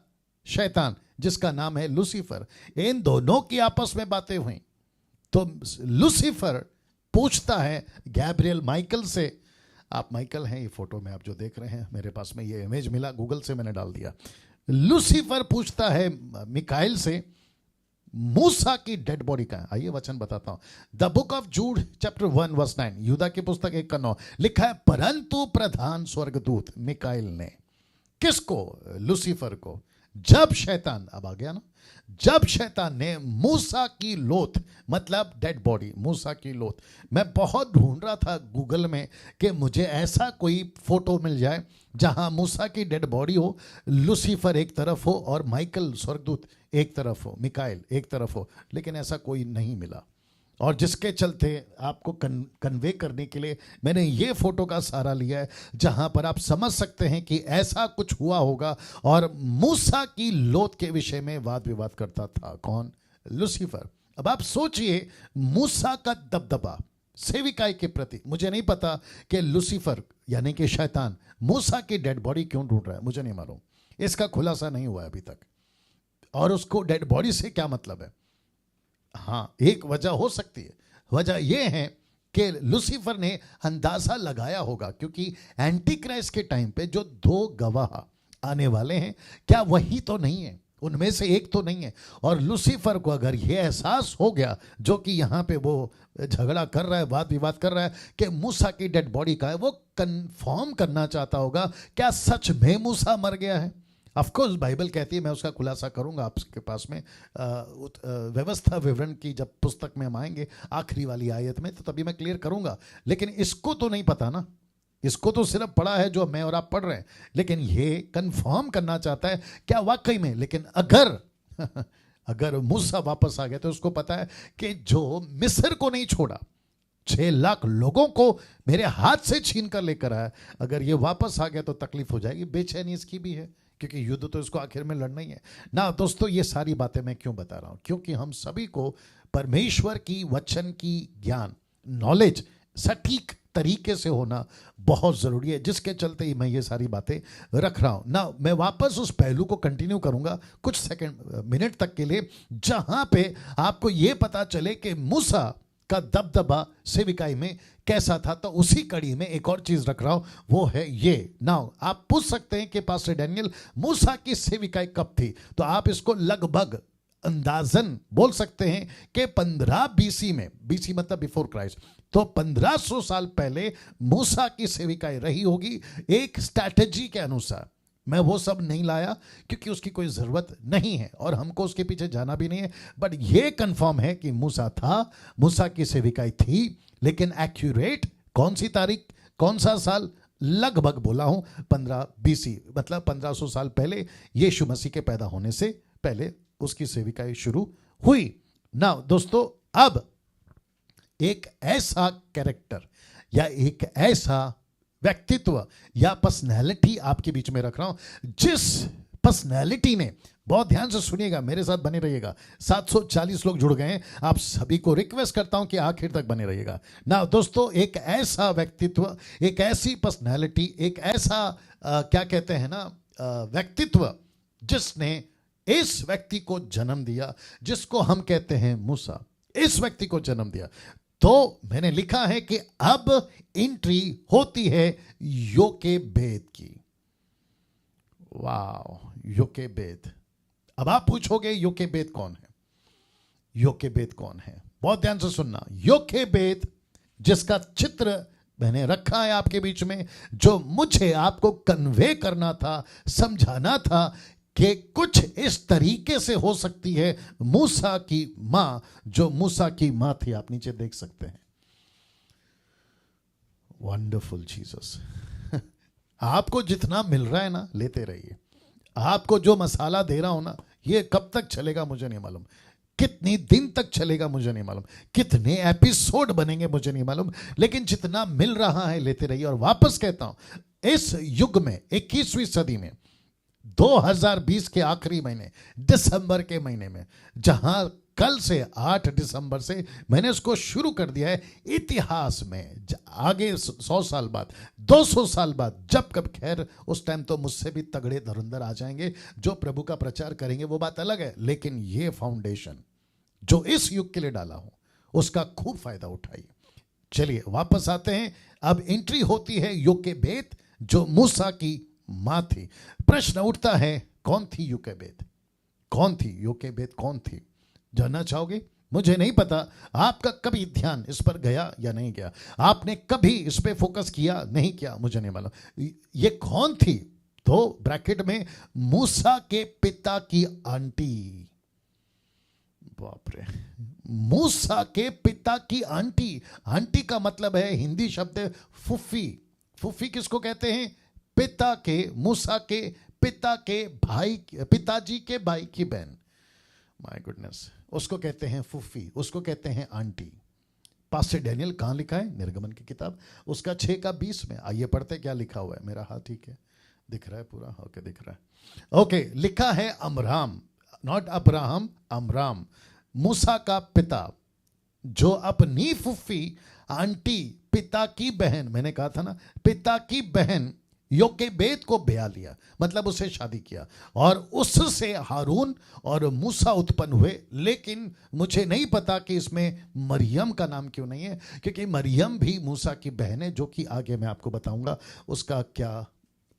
शैतान जिसका नाम है लूसीफर। इन दोनों की आपस में बातें हुई तो लूसीफर पूछता है गैब्रियल माइकल से, आप माइकल हैं, ये फोटो में आप जो देख रहे हैं, मेरे पास में ये इमेज मिला, गूगल से मैंने डाल दिया। लूसीफर पूछता है मिकाइल से, मूसा की डेड बॉडी का है। आइए वचन बताता हूं। The book of Jude chapter 1 verse 9, यूदा की पुस्तक 1:9 लिखा है, परंतु प्रधान स्वर्गदूत मिकाइल ने किसको? लूसीफर को। जब शैतान, अब आ गया ना, जब शैतान ने मूसा की लोथ, मतलब डेड बॉडी, मूसा की लोथ, मैं बहुत ढूंढ रहा था गूगल में कि मुझे ऐसा कोई फोटो मिल जाए जहां मूसा की डेड बॉडी हो, लूसीफर एक तरफ हो और माइकल स्वर्गदूत एक तरफ हो, मिकाइल एक तरफ हो, लेकिन ऐसा कोई नहीं मिला। और जिसके चलते आपको कन्वे करने के लिए मैंने ये फोटो का सहारा लिया है, जहां पर आप समझ सकते हैं कि ऐसा कुछ हुआ होगा। और मूसा की लोथ के विषय में वाद विवाद करता था कौन? लूसीफर। अब आप सोचिए, मूसा का दबदबा सेविकाई के प्रति, मुझे नहीं पता कि लूसीफर यानी कि शैतान मूसा की डेड बॉडी क्यों ढूंढ रहा है, मुझे नहीं मालूम, इसका खुलासा नहीं हुआ अभी तक। और उसको डेड बॉडी से क्या मतलब है? हाँ, एक वजह हो सकती है। वजह यह है कि लूसीफर ने अंदाजा लगाया होगा, क्योंकि एंटी क्राइस्ट के टाइम पे जो 2 गवाह आने वाले हैं, क्या वही तो नहीं है, उनमें से एक तो नहीं है। और लूसीफर को अगर यह एहसास हो गया, जो कि यहां पे वो झगड़ा कर रहा है, वाद विवाद कर रहा है कि मूसा की डेड बॉडी का है, वो कंफर्म करना चाहता होगा, क्या सच में मूसा मर गया है। ऑफ कोर्स बाइबल कहती है, मैं उसका खुलासा करूंगा आपके पास में, व्यवस्था विवरण की जब पुस्तक में हम आएंगे आखिरी वाली आयत में, तो तभी मैं क्लियर करूंगा। लेकिन इसको तो नहीं पता ना, इसको तो सिर्फ पढ़ा है जो मैं और आप पढ़ रहे हैं, लेकिन ये कंफर्म करना चाहता है क्या वाकई में। लेकिन अगर अगर मूसा वापस आ गया तो उसको पता है कि जो मिस्र को नहीं छोड़ा, 6 लाख लोगों को मेरे हाथ से छीन कर लेकर आया, अगर ये वापस आ गया तो तकलीफ हो जाएगी। बेचैनी इसकी भी है, क्योंकि युद्ध तो इसको आखिर में लड़ना ही है ना। दोस्तों, ये सारी बातें मैं क्यों बता रहा हूं? क्योंकि हम सभी को परमेश्वर की वचन की ज्ञान, नॉलेज सटीक तरीके से होना बहुत जरूरी है, जिसके चलते ही मैं ये सारी बातें रख रहा हूं ना। मैं वापस उस पहलू को कंटिन्यू करूंगा कुछ सेकंड मिनट तक के लिए, जहां पे आपको ये पता चले कि मूसा का दबदबा सेविकाई में कैसा था। तो उसी कड़ी में एक और चीज रख रहा हूं, वो है ये। नाउ आप पूछ सकते हैं कि पास्टर डैनियल, मूसा की सेविकाई कब थी? तो आप इसको लगभग अंदाजन बोल सकते हैं कि 15 बीसी में, बीसी मतलब बिफोर क्राइस्ट, तो 1500 साल पहले मूसा की सेविकाएं रही होगी एक स्ट्रैटेजी के अनुसार। मैं वो सब नहीं लाया क्योंकि उसकी कोई ज़रूरत नहीं है और हमको उसके पीछे जाना भी नहीं है, बट ये कंफर्म है कि मूसा था, मूसा की सेविकाएं थी, लेकिन एक्यूरेट कौन सी तारीख, कौन सा साल, लगभग बोला हूं 15 बीसी, मतलब 1500 साल पहले, यीशु मसीह के पैदा होने से पहले उसकी सेविकाएं शुरू हुई। ना दोस्तों, अब एक ऐसा कैरेक्टर या एक ऐसा व्यक्तित्व या पर्सनैलिटी आपके बीच में रख रहा हूं, जिस पर्सनैलिटी ने, बहुत ध्यान से सुनिएगा, मेरे साथ बने रहिएगा, 740 लोग जुड़ गए हैं, आप सभी को रिक्वेस्ट करता हूं कि आखिर तक बने रहिएगा ना दोस्तों। एक ऐसा व्यक्तित्व, एक ऐसी पर्सनैलिटी, एक ऐसा क्या कहते हैं ना, व्यक्तित्व जिसने इस व्यक्ति को जन्म दिया, जिसको हम कहते हैं मूसा, इस व्यक्ति को जन्म दिया। तो मैंने लिखा है कि अब एंट्री होती है योकेबेद की। वाह, योकेबेद। अब आप पूछोगे योकेबेद कौन है? योकेबेद कौन है? बहुत ध्यान से सुनना। योकेबेद, जिसका चित्र मैंने रखा है आपके बीच में, जो मुझे आपको कन्वे करना था, समझाना था कि कुछ इस तरीके से हो सकती है मूसा की मां, जो मूसा की मां थी, आप नीचे देख सकते हैं। Wonderful Jesus. आपको जितना मिल रहा है ना, लेते रहिए। आपको जो मसाला दे रहा हूं ना, ये कब तक चलेगा मुझे नहीं मालूम, कितने दिन तक चलेगा मुझे नहीं मालूम, कितने एपिसोड बनेंगे मुझे नहीं मालूम, लेकिन जितना मिल रहा है लेते रहिए। और वापस कहता हूं, इस युग में, 21वीं सदी में, 2020 के आखिरी महीने, दिसंबर के महीने में, जहां कल से 8 दिसंबर से मैंने इसको शुरू कर दिया है, इतिहास में आगे 100 साल बाद, 200 साल बाद, जब कब, खैर उस टाइम तो मुझसे भी तगड़े धुरंधर आ जाएंगे जो प्रभु का प्रचार करेंगे, वो बात अलग है, लेकिन ये फाउंडेशन जो इस युग के लिए डाला हूं, उसका खूब फायदा उठाइए। चलिए वापस आते हैं। अब एंट्री होती है योकेबेद, जो मूसा की मां थी। प्रश्न उठता है, कौन थी योकेबेद? कौन थी योकेबेद? कौन थी? जानना चाहोगे? मुझे नहीं पता आपका कभी ध्यान इस पर गया या नहीं गया, आपने कभी इस पे फोकस किया नहीं किया, मुझे नहीं मालूम ये कौन थी। तो ब्रैकेट में, मूसा के पिता की आंटी। बाप रे, मूसा के पिता की आंटी। आंटी का मतलब है हिंदी शब्द फुफी। फुफी किसको कहते हैं? पिता के, मूसा के पिता के भाई, पिताजी के भाई की बहन। माय गुडनेस, उसको कहते हैं फुफी, उसको कहते हैं आंटी। पास्टर डैनियल कहां लिखा है? निर्गमन की किताब, उसका 6:20 में। आइए पढ़ते क्या लिखा हुआ है। मेरा हाथ ठीक है, दिख रहा है पूरा? ओके, दिख रहा है। ओके, लिखा है अमराम, नॉट अब्राहम, अमराम, मूसा का पिता, जो अपनी फुफी आंटी, पिता की बहन, मैंने कहा था ना, पिता की बहन योकेबेद को ब्याह लिया, मतलब उसे शादी किया, और उससे हारून और मूसा उत्पन्न हुए। लेकिन मुझे नहीं पता कि इसमें मरियम का नाम क्यों नहीं है, क्योंकि मरियम भी मूसा की बहन है, जो कि आगे मैं आपको बताऊंगा उसका क्या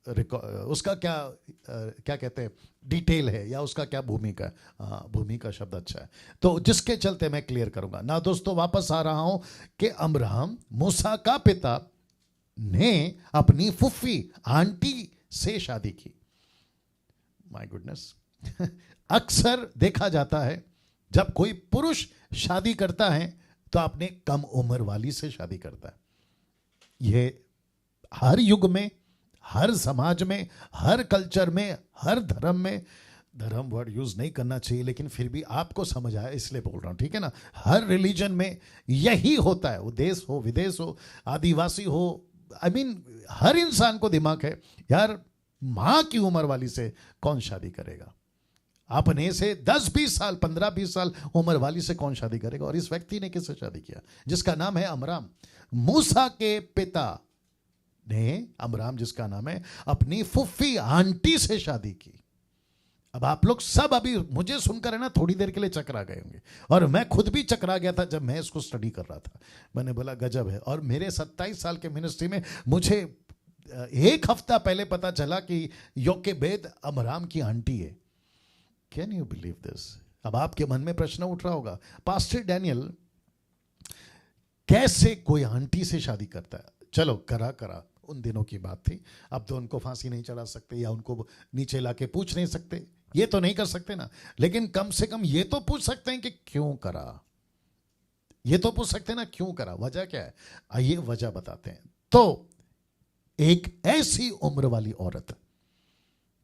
क्या कहते हैं, डिटेल है, या उसका क्या भूमिका। हाँ, भूमिका शब्द अच्छा है, तो जिसके चलते मैं क्लियर करूंगा ना। दोस्तों वापस आ रहा हूं कि अब्राहम, मूसा का पिता, ने अपनी फुफ्फी आंटी से शादी की। My goodness. अक्सर देखा जाता है जब कोई पुरुष शादी करता है तो अपने कम उम्र वाली से शादी करता है। यह हर युग में, हर समाज में, हर कल्चर में, हर धर्म में, धर्म वर्ड यूज नहीं करना चाहिए, लेकिन फिर भी आपको समझ आया इसलिए बोल रहा हूं, ठीक है ना। हर रिलीजन में यही होता है, वो देश हो, विदेश हो, आदिवासी हो, I mean, हर इंसान को दिमाग है यार, मां की उम्र वाली से कौन शादी करेगा? अपने से 10-20 साल, 15-20 साल उम्र वाली से कौन शादी करेगा? और इस व्यक्ति ने किससे शादी किया? जिसका नाम है अमराम। मूसा के पिता ने, अमराम जिसका नाम है, अपनी फुफ्फी आंटी से शादी की। अब आप लोग सब अभी मुझे सुनकर है ना, थोड़ी देर के लिए चकरा गए होंगे, और मैं खुद भी चकरा गया था जब मैं इसको स्टडी कर रहा था। मैंने बोला गजब है। और मेरे 27 साल के मिनिस्ट्री में मुझे 1 हफ्ता पहले पता चला कि योकेबेद अमराम की आंटी है। Can you believe this? अब आपके मन में प्रश्न उठ रहा होगा, पास्टर डैनियल कैसे कोई आंटी से शादी करता है? चलो करा उन दिनों की बात थी, अब तो उनको फांसी नहीं चढ़ा सकते या उनको नीचे लाके पूछ नहीं सकते, ये तो नहीं कर सकते ना, लेकिन कम से कम ये तो पूछ सकते हैं कि क्यों करा। ये तो पूछ सकते हैं ना क्यों करा, वजह क्या है? आइए वजह बताते हैं। तो एक ऐसी उम्र वाली औरत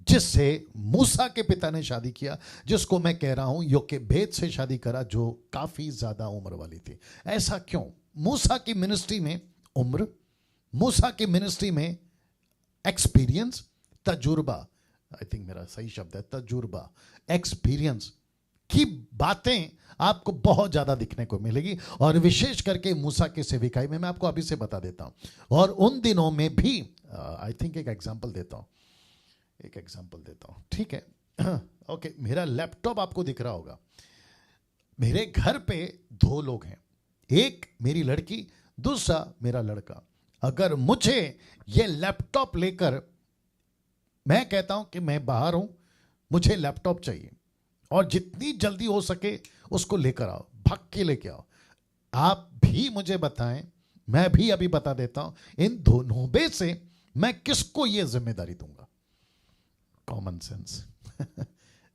जिससे मूसा के पिता ने शादी किया, जिसको मैं कह रहा हूं योकेबेद से शादी करा, जो काफी ज्यादा उम्र वाली थी। ऐसा क्यों? मूसा की मिनिस्ट्री में उम्र, मूसा की मिनिस्ट्री में एक्सपीरियंस, तजुर्बा, आई थिंक मेरा सही शब्द है तजुर्बा, एक्सपीरियंस की बातें आपको बहुत ज्यादा दिखने को मिलेगी, और विशेष करके मूसा की सेविकाई में। मैं आपको अभी से बता देता हूं। और उन दिनों में भी आई थिंक एक एग्जांपल देता हूं, ठीक है? ओके, मेरा लैपटॉप आपको दिख रहा होगा। मेरे घर पे 2 लोग हैं, एक मेरी लड़की, दूसरा मेरा लड़का। अगर मुझे ये लैपटॉप लेकर, मैं कहता हूं कि मैं बाहर हूं, मुझे लैपटॉप चाहिए, और जितनी जल्दी हो सके उसको लेकर आओ, भाग के लेके आओ। आप भी मुझे बताएं, मैं भी अभी बता देता हूं, इन दोनों में से मैं किसको ये जिम्मेदारी दूंगा? Common sense.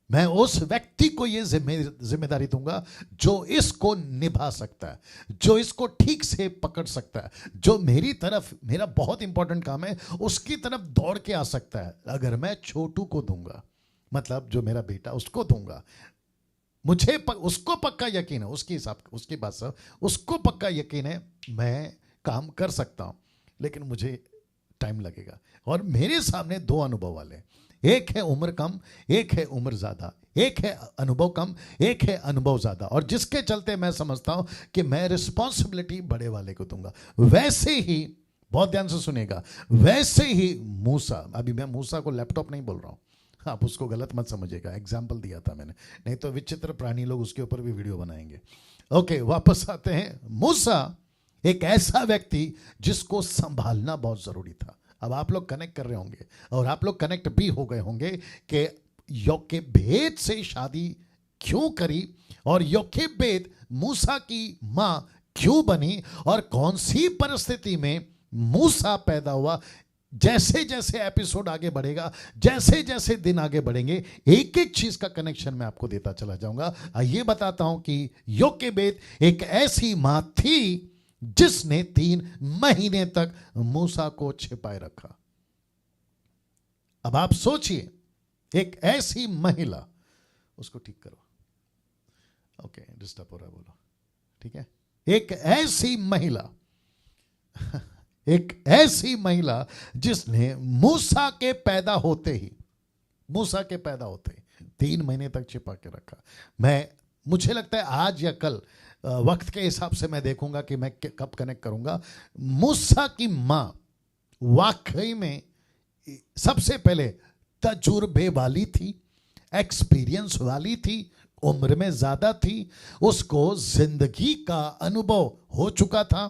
मैं उस व्यक्ति को ये जिम्मेदारी दूंगा जो इसको निभा सकता है, जो इसको ठीक से पकड़ सकता है, जो मेरी तरफ, मेरा बहुत इंपॉर्टेंट काम है उसकी तरफ दौड़ के आ सकता है। अगर मैं छोटू को दूंगा, मतलब जो मेरा बेटा, उसको दूंगा, मुझे उसको पक्का यकीन है, उसकी बात सब, उसको पक्का यकीन है मैं काम कर सकता हूं, लेकिन मुझे टाइम लगेगा। और मेरे सामने 2 अनुभव वाले, एक है उम्र कम, एक है उम्र ज्यादा, एक है अनुभव कम, एक है अनुभव ज्यादा, और जिसके चलते मैं समझता हूं कि मैं रिस्पॉन्सिबिलिटी बड़े वाले को दूंगा। वैसे ही, बहुत ध्यान से सुनेगा, वैसे ही मूसा, अभी मैं मूसा को लैपटॉप नहीं बोल रहा हूं, आप उसको गलत मत समझिएगा, एग्जाम्पल दिया था मैंने, नहीं तो विचित्र प्राणी लोग उसके ऊपर भी वीडियो बनाएंगे। ओके, वापस आते हैं। मूसा एक ऐसा व्यक्ति जिसको संभालना बहुत जरूरी था। अब आप लोग कनेक्ट कर रहे होंगे, और आप लोग कनेक्ट भी हो गए होंगे कि योकेबेद से शादी क्यों करी, और योकेबेद मूसा की मां क्यों बनी, और कौन सी परिस्थिति में मूसा पैदा हुआ। जैसे जैसे एपिसोड आगे बढ़ेगा, जैसे जैसे दिन आगे बढ़ेंगे, एक एक चीज का कनेक्शन मैं आपको देता चला जाऊंगा। आइए बताता हूं कि योकेबेद एक ऐसी मां थी जिसने 3 महीने तक मूसा को छिपाए रखा। अब आप सोचिए, एक ऐसी महिला, उसको ठीक करो, ओके डिस्टर्ब हो रहा है, बोलो, ठीक है? एक ऐसी महिला एक ऐसी महिला जिसने मूसा के पैदा होते ही 3 महीने तक छिपा के रखा। मुझे लगता है आज या कल, वक्त के हिसाब से मैं देखूंगा कि मैं कब कनेक्ट करूंगा। मूसा की मां वाकई में सबसे पहले तजुर्बे वाली थी, एक्सपीरियंस वाली थी, उम्र में ज्यादा थी, उसको जिंदगी का अनुभव हो चुका था,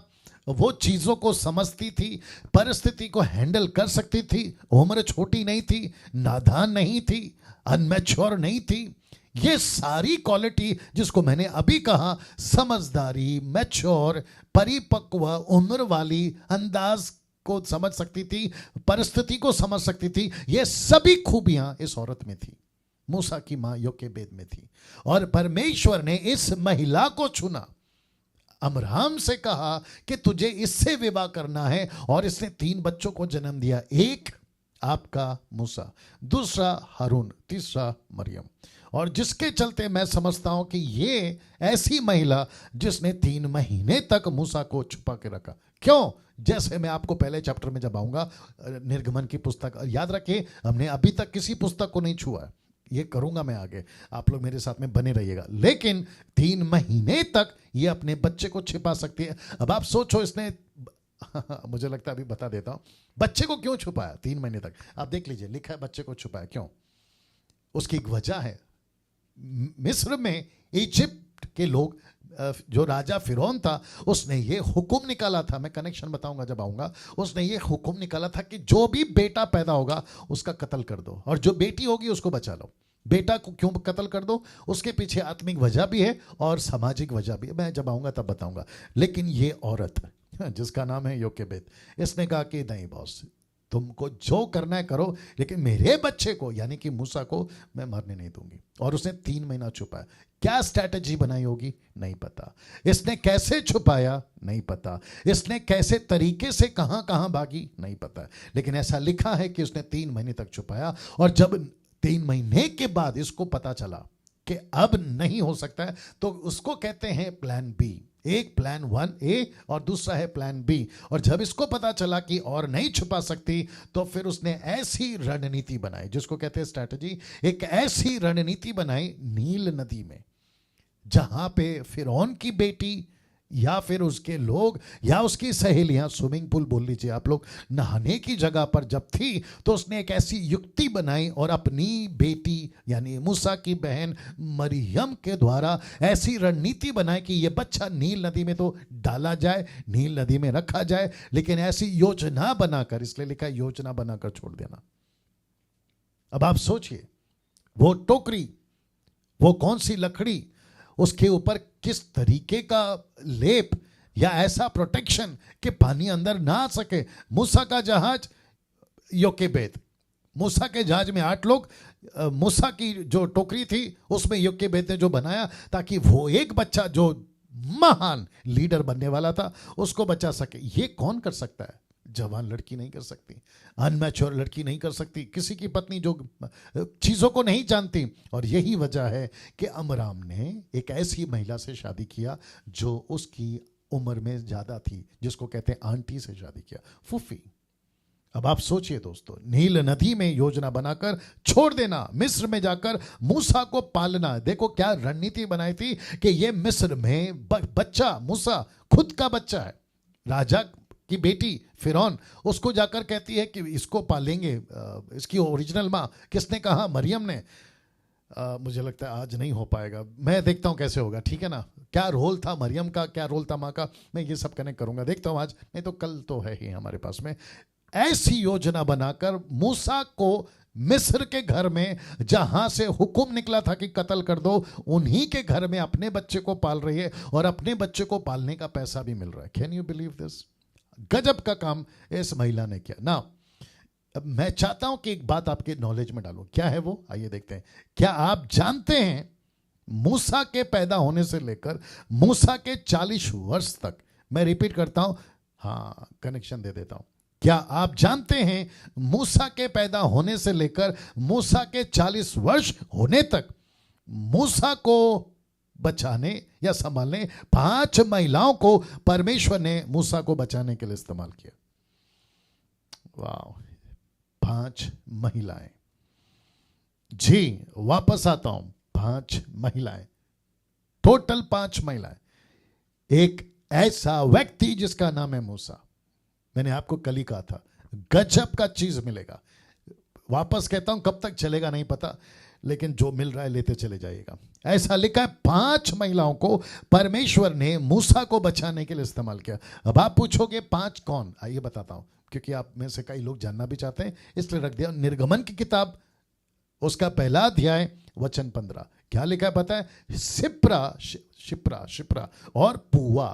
वो चीजों को समझती थी, परिस्थिति को हैंडल कर सकती थी, उम्र छोटी नहीं थी, नादान नहीं थी, अनमैच्योर नहीं थी। ये सारी क्वालिटी जिसको मैंने अभी कहा, समझदारी, मैच्योर, परिपक्व उम्र वाली, अंदाज को समझ सकती थी, परिस्थिति को समझ सकती थी, ये सभी खूबियां इस औरत में थी, मूसा की मां योकेबेद में थी। और परमेश्वर ने इस महिला को चुना, अब्राहम से कहा कि तुझे इससे विवाह करना है, और इसने 3 बच्चों को जन्म दिया, एक आपका मूसा, दूसरा हारून, तीसरा मरियम। और जिसके चलते मैं समझता हूं कि ये ऐसी महिला जिसने 3 महीने तक मूसा को छुपा के रखा। क्यों? जैसे मैं आपको पहले चैप्टर में जब आऊंगा, निर्गमन की पुस्तक, याद रखिए हमने अभी तक किसी पुस्तक को नहीं छुआ है, ये करूंगा मैं आगे, आप लोग मेरे साथ में बने रहिएगा। लेकिन 3 महीने तक ये अपने बच्चे को छिपा सकती है। अब आप सोचो, इसने मुझे लगता है अभी बता देता हूं बच्चे को क्यों छुपाया 3 महीने तक। आप देख लीजिए, लिखा है बच्चे को छुपाया क्यों। उसकी एक वजह है। मिस्र में इजिप्ट के लोग, जो राजा फिरौन था, उसने ये हुक्म निकाला था, मैं कनेक्शन बताऊंगा जब आऊंगा, उसने ये हुक्म निकाला था कि जो भी बेटा पैदा होगा उसका कत्ल कर दो, और जो बेटी होगी उसको बचा लो। बेटा को क्यों कत्ल कर दो, उसके पीछे आत्मिक वजह भी है और सामाजिक वजह भी है, मैं जब आऊंगा तब बताऊंगा। लेकिन ये औरत जिसका नाम है योकेबेद, इसने कहा कि नहीं बॉस, तुमको जो करना है करो, लेकिन मेरे बच्चे को यानी कि मूसा को मैं मरने नहीं दूंगी। और उसने 3 महीना छुपाया। क्या स्ट्रैटेजी बनाई होगी नहीं पता, इसने कैसे छुपाया नहीं पता, इसने कैसे तरीके से कहां कहां भागी नहीं पता, लेकिन ऐसा लिखा है कि उसने 3 महीने तक छुपाया। और जब 3 महीने के बाद इसको पता चला कि अब नहीं हो सकता है, तो उसको कहते हैं प्लान बी। एक प्लान 1A और दूसरा है प्लान बी। और जब इसको पता चला कि और नहीं छुपा सकती, तो फिर उसने ऐसी रणनीति बनाई जिसको कहते हैं स्ट्रैटेजी। एक ऐसी रणनीति बनाई नील नदी में, जहां पे फिरौन की बेटी या फिर उसके लोग या उसकी सहेलियां, स्विमिंग पूल बोल लीजिए आप लोग, नहाने की जगह पर जब थी, तो उसने एक ऐसी युक्ति बनाई और अपनी बेटी यानी मूसा की बहन मरियम के द्वारा ऐसी रणनीति बनाई कि यह बच्चा नील नदी में तो डाला जाए, नील नदी में रखा जाए, लेकिन ऐसी योजना बनाकर, इसलिए लिखा योजना बनाकर छोड़ देना। अब आप सोचिए, वो टोकरी, वो कौन सी लकड़ी, उसके ऊपर किस तरीके का लेप या ऐसा प्रोटेक्शन कि पानी अंदर ना आ सके। मूसा का जहाज योकेबेद, मूसा के जहाज में 8 लोग, मूसा की जो टोकरी थी उसमें योकेबेद ने जो बनाया ताकि वो एक बच्चा जो महान लीडर बनने वाला था उसको बचा सके। ये कौन कर सकता है? जवान लड़की नहीं कर सकती, अनमैच्योर लड़की नहीं कर सकती, किसी की पत्नी जो चीज़ों को नहीं जानती। और यही वजह है कि अमराम ने एक ऐसी महिला से शादी किया जो उसकी उम्र में ज़्यादा थी, जिसको कहते हैं आंटी से शादी किया, फूफी। अब आप सोचिए दोस्तों, नील नदी में योजना बनाकर छोड़ देना, मिस्र में जाकर मूसा को पालना। देखो क्या रणनीति बनाई थी कि ये मिस्र में बच्चा, मूसा खुद का बच्चा है, राजा की बेटी फिरौन उसको जाकर कहती है कि इसको पालेंगे। इसकी ओरिजिनल माँ किसने कहा? मरियम ने। मुझे लगता है आज नहीं हो पाएगा, मैं देखता हूँ कैसे होगा, ठीक है ना। क्या रोल था मरियम का, क्या रोल था माँ का, मैं ये सब कनेक्ट करूँगा, देखता हूँ आज, नहीं तो कल तो है ही हमारे पास में। ऐसी योजना बनाकर मूसा को मिस्र के घर में, जहां से हुक्म निकला था कि कत्ल कर दो, उन्हीं के घर में अपने बच्चे को पाल रही है और अपने बच्चे को पालने का पैसा भी मिल रहा है। Can you believe this? गजब का काम इस महिला ने किया ना। अब मैं चाहता हूं कि एक बात आपके नॉलेज में डालूं, क्या है वो, आइए देखते हैं। क्या आप जानते हैं मूसा के पैदा होने से लेकर मूसा के 40 वर्ष तक, मैं रिपीट करता हूं, हां कनेक्शन दे देता हूं, क्या आप जानते हैं मूसा के पैदा होने से लेकर मूसा के 40 वर्ष होने तक मूसा को बचाने या संभालने 5 महिलाओं को परमेश्वर ने मूसा को बचाने के लिए इस्तेमाल किया। वाह, 5 महिलाएं। जी वापस आता हूं, 5 महिलाएं, टोटल 5 महिलाएं। एक ऐसा व्यक्ति जिसका नाम है मूसा। मैंने आपको कल ही कहा था गजब का चीज मिलेगा। वापस कहता हूं, कब तक चलेगा नहीं पता, लेकिन जो मिल रहा है लेते चले जाइएगा। ऐसा लिखा है 5 महिलाओं को परमेश्वर ने मूसा को बचाने के लिए इस्तेमाल किया। अब आप पूछोगे 5 कौन? आइए बताता हूं, क्योंकि आप में से कई लोग जानना भी चाहते हैं, इसलिए रख दिया। निर्गमन की किताब, उसका पहला अध्याय वचन 15, क्या लिखा है पता है? शिप्रा और पुआ,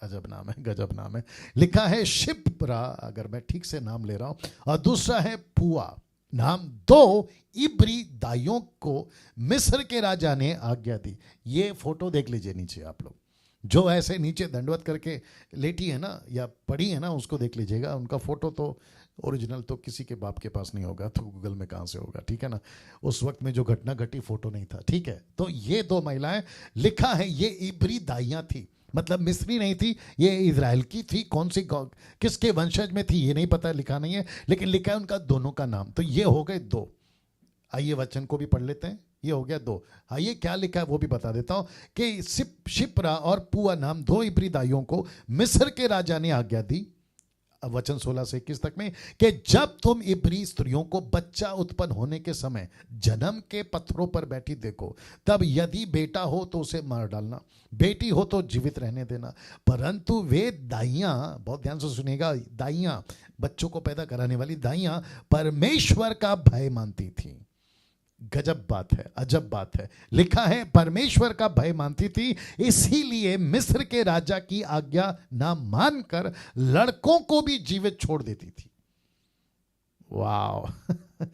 अजब नाम है, गजब नाम है। लिखा है शिप्रा, अगर मैं ठीक से नाम ले रहा हूं, और दूसरा है पुआ। नाम 2 इब्री दाइयों को मिस्र के राजा ने आज्ञा दी। ये फोटो देख लीजिए नीचे आप लोग, जो ऐसे नीचे दंडवत करके लेटी है ना या पड़ी है ना, उसको देख लीजिएगा। उनका फोटो तो ओरिजिनल तो किसी के बाप के पास नहीं होगा, तो गूगल में कहां से होगा, ठीक है ना। उस वक्त में जो घटना घटी फोटो नहीं था, ठीक है। तो ये 2 महिलाएं, लिखा है ये इब्री दाइयां थी, मतलब मिस्री नहीं थी, ये इजराइल की थी। कौन सी किसके वंशज में थी ये नहीं पता, लिखा नहीं है, लेकिन लिखा है उनका दोनों का नाम। तो ये हो गए 2। आइए वचन को भी पढ़ लेते हैं, ये हो गया 2। आइए क्या लिखा है वो भी बता देता हूं कि शिप्रा और पुआ नाम 2 इब्री दाइयों को मिस्र के राजा ने आज्ञा दी, वचन 16 से 21 तक में, कि जब तुम इब्री स्त्रियों को बच्चा उत्पन्न होने के समय जन्म के पत्थरों पर बैठी देखो, तब यदि बेटा हो तो उसे मार डालना, बेटी हो तो जीवित रहने देना। परंतु वे दाइयां, बहुत ध्यान से सुनिएगा, दाइयां, बच्चों को पैदा कराने वाली दाइयां परमेश्वर का भय मानती थी। गजब बात है, अजब बात है। लिखा है परमेश्वर का भय मानती थी, इसीलिए मिस्र के राजा की आज्ञा ना मानकर लड़कों को भी जीवित छोड़ देती थी। वाह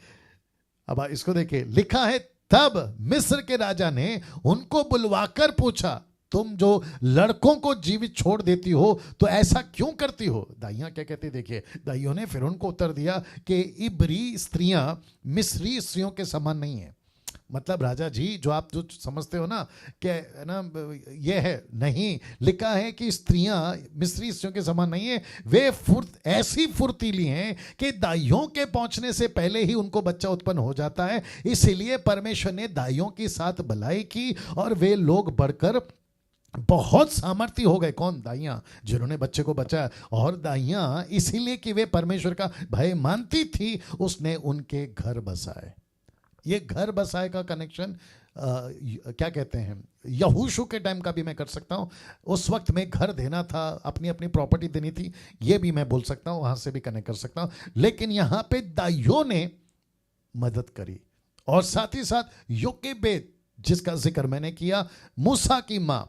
अब इसको देखिए, लिखा है तब मिस्र के राजा ने उनको बुलवाकर पूछा, तुम जो लड़कों को जीवित छोड़ देती हो तो ऐसा क्यों करती हो? दाइयां क्या कहती, देखिए दाइयों ने फिर उनको उत्तर दिया कि इब्री स्त्रियां मिस्री स्त्रियों के समान नहीं है। मतलब राजा जी, जो आप जो समझते हो ना कि ना ये है, नहीं, लिखा है कि स्त्रियां मिस्री स्त्रियों के समान नहीं है, वे ऐसी फुर्तीली हैं कि दाइयों के पहुंचने से पहले ही उनको बच्चा उत्पन्न हो जाता है। इसीलिए परमेश्वर ने दाइयों के साथ भलाई की और वे लोग बढ़कर बहुत सामर्थ्य हो गए। कौन? दाइयां, जिन्होंने बच्चे को बचाया। और दाइयां इसीलिए कि वे परमेश्वर का भय मानती थी, उसने उनके घर बसाए। ये घर बसाए का कनेक्शन क्या कहते हैं, यहोशू के टाइम का भी मैं कर सकता हूं। उस वक्त में घर देना था, अपनी अपनी प्रॉपर्टी देनी थी, ये भी मैं बोल सकता हूं, वहां से भी कनेक्ट कर सकता हूं। लेकिन यहां पे दाइयों ने मदद करी। और साथ ही साथ योकेबेद, जिसका जिक्र मैंने किया, मूसा की मां,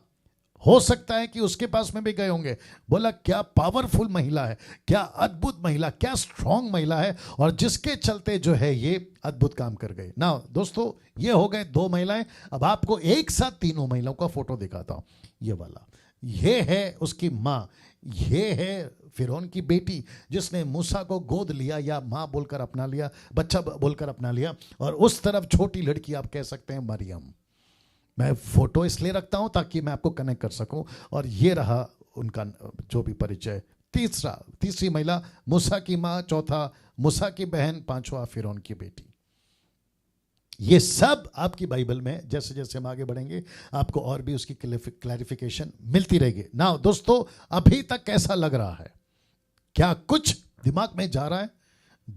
हो सकता है कि उसके पास में भी गए होंगे। बोला क्या पावरफुल महिला है, क्या अद्भुत महिला, क्या स्ट्रांग महिला है, और जिसके चलते जो है ये अद्भुत काम कर गए ना। दोस्तों ये हो गए दो महिलाएं। अब आपको एक साथ तीनों महिलाओं का फोटो दिखाता हूं। ये वाला, ये है उसकी मां, ये है फिरौन की बेटी जिसने मूसा को गोद लिया या मां बोलकर अपना लिया, बच्चा बोलकर अपना लिया। और उस तरफ छोटी लड़की आप कह सकते हैं मरियम। मैं फोटो इसलिए रखता हूं ताकि मैं आपको कनेक्ट कर सकूं। और ये रहा उनका जो भी परिचय। तीसरी महिला मूसा की मां, चौथा मूसा की बहन, पांचवा फिरौन की बेटी। ये सब आपकी बाइबल में जैसे जैसे हम आगे बढ़ेंगे आपको और भी उसकी क्लैरिफिकेशन मिलती रहेगी। ना दोस्तों, अभी तक कैसा लग रहा है? क्या कुछ दिमाग में जा रहा है?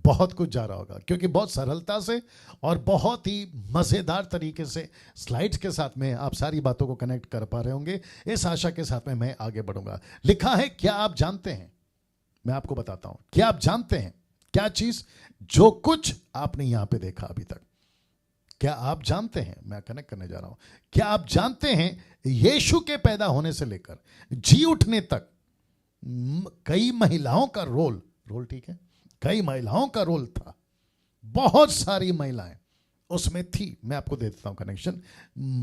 बहुत कुछ जा रहा होगा, क्योंकि बहुत सरलता से और बहुत ही मजेदार तरीके से स्लाइड्स के साथ में आप सारी बातों को कनेक्ट कर पा रहे होंगे। इस आशा के साथ में मैं आगे बढ़ूंगा। लिखा है, क्या आप जानते हैं, मैं आपको बताता हूं, क्या आप जानते हैं क्या चीज, जो कुछ आपने यहां पे देखा अभी तक, क्या आप जानते हैं? मैं कनेक्ट करने जा रहा हूं। क्या आप जानते हैं यीशु के पैदा होने से लेकर जी उठने तक कई महिलाओं का रोल, ठीक है, कई महिलाओं का रोल था। बहुत सारी महिलाएं उसमें थी। मैं आपको दे देता हूं कनेक्शन।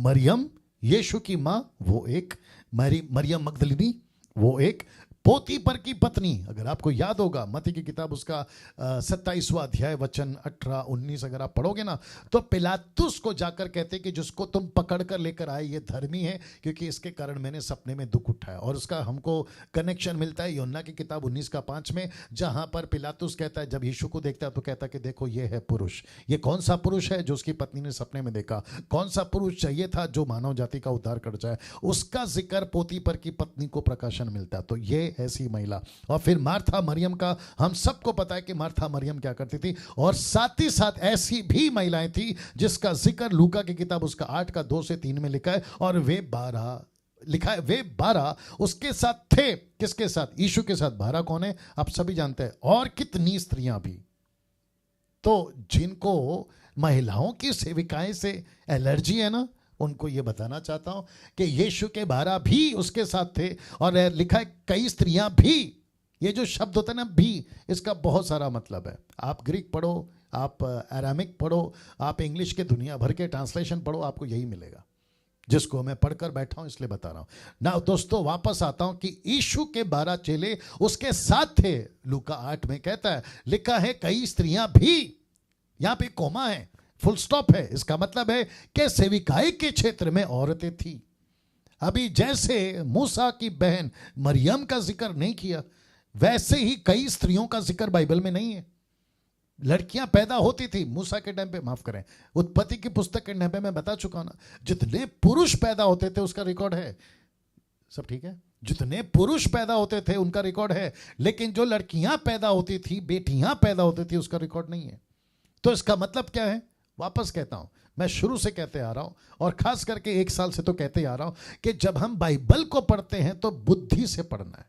मरियम, यीशु की मां, वो एक, मरियम मगदलिनी, वो एक, पोतीपर की पत्नी, अगर आपको याद होगा मत्ती की किताब उसका 27वां अध्याय वचन 18-19 अगर आप पढ़ोगे ना, तो पिलातुस को जाकर कहते कि जिसको तुम पकड़ कर लेकर आए ये धर्मी है, क्योंकि इसके कारण मैंने सपने में दुख उठाया। और उसका हमको कनेक्शन मिलता है यूहन्ना की किताब 19:5 में, जहां पर पिलातुस कहता है, जब यीशु को देखता है तो कहता है कि देखो ये है पुरुष। ये कौन सा पुरुष है? जो उसकी पत्नी ने सपने में देखा। कौन सा पुरुष चाहिए था जो मानव जाति का उद्धार कर जाए? उसका जिक्र पोतीपर की पत्नी को प्रकाशन मिलता है। तो ये ऐसी महिला। और फिर मार्था मरियम का हम सबको पता है कि मार्था मरियम क्या करती थी। और साथ ही साथ ऐसी भी महिलाएं थी जिसका जिक्र लूका की किताब उसका 8:2-3 में लिखा है। और वे 12 लिखा है, वे 12 उसके साथ थे। किसके साथ? यीशु के साथ। 12 कौन है आप सभी जानते हैं। और कितनी स्त्रियां भी, तो जिनको महिलाओं की सेविकाएं से एलर्जी है ना, उनको ये बताना चाहता हूं कि यीशु के 12 भी उसके साथ थे। और लिखा है कई स्त्रियां भी। ये जो शब्द होता है ना भी, इसका बहुत सारा मतलब है। आप ग्रीक पढ़ो, आप अरामिक पढ़ो, आप इंग्लिश के दुनिया भर के ट्रांसलेशन पढ़ो, आपको यही मिलेगा, जिसको मैं पढ़कर बैठा हूं इसलिए बता रहा हूं ना। दोस्तों वापस आता हूं कि यीशु के 12 चेले उसके साथ थे। लूका 8 में कहता है, लिखा है कई स्त्रियां भी, यहां पे कोमा है, फुल स्टॉप है। इसका मतलब है कि सेविकाई के क्षेत्र में औरतें थी। अभी जैसे मूसा की बहन मरियम का जिक्र नहीं किया, वैसे ही कई स्त्रियों का जिक्र बाइबल में नहीं है। लड़कियां पैदा होती थी मूसा के टाइम पे, माफ करें, उत्पत्ति की पुस्तक के टाइम पे मैं बता चुका हूं ना। जितने पुरुष पैदा होते थे उसका रिकॉर्ड है, सब ठीक है। जितने पुरुष पैदा होते थे उनका रिकॉर्ड है, लेकिन जो लड़कियां पैदा होती थी, बेटियां पैदा होती थी, उसका रिकॉर्ड नहीं है। तो इसका मतलब क्या है? वापस कहता हूं, मैं शुरू से कहते आ रहा हूं और खास करके 1 साल से तो कहते आ रहा हूं कि जब हम बाइबल को पढ़ते हैं तो बुद्धि से पढ़ना है।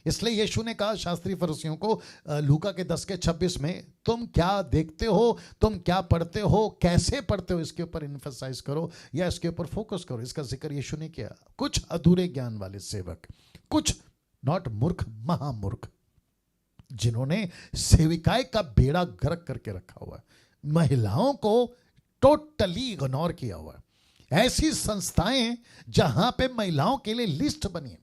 इसलिए यीशु ने कहा शास्त्री फरीसियों को लूका के 10:26 में, तुम क्या देखते हो, तुम क्या पढ़ते हो, कैसे पढ़ते हो, इसके ऊपर इन्फेसाइज करो या इसके ऊपर फोकस करो। इसका जिक्र यीशु ने किया। कुछ अधूरे ज्ञान वाले सेवक, कुछ नॉट मूर्ख, महामूर्ख, जिन्होंने सेविकाएं का बेड़ा गर्क करके रखा हुआ है, महिलाओं को टोटली इग्नोर किया हुआ है। ऐसी संस्थाएं जहां पे महिलाओं के लिए लिस्ट बनी है,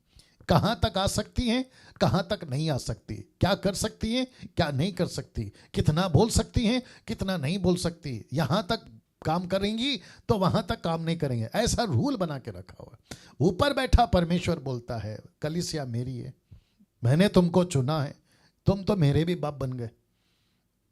कहां तक आ सकती हैं, कहां तक नहीं आ सकती, क्या कर सकती हैं, क्या नहीं कर सकती, कितना बोल सकती हैं, कितना नहीं बोल सकती, यहां तक काम करेंगी तो वहां तक काम नहीं करेंगे, ऐसा रूल बना के रखा हुआ है। ऊपर बैठा परमेश्वर बोलता है, कलीसिया मेरी है, मैंने तुमको चुना है, तुम तो मेरे भी बाप बन गए।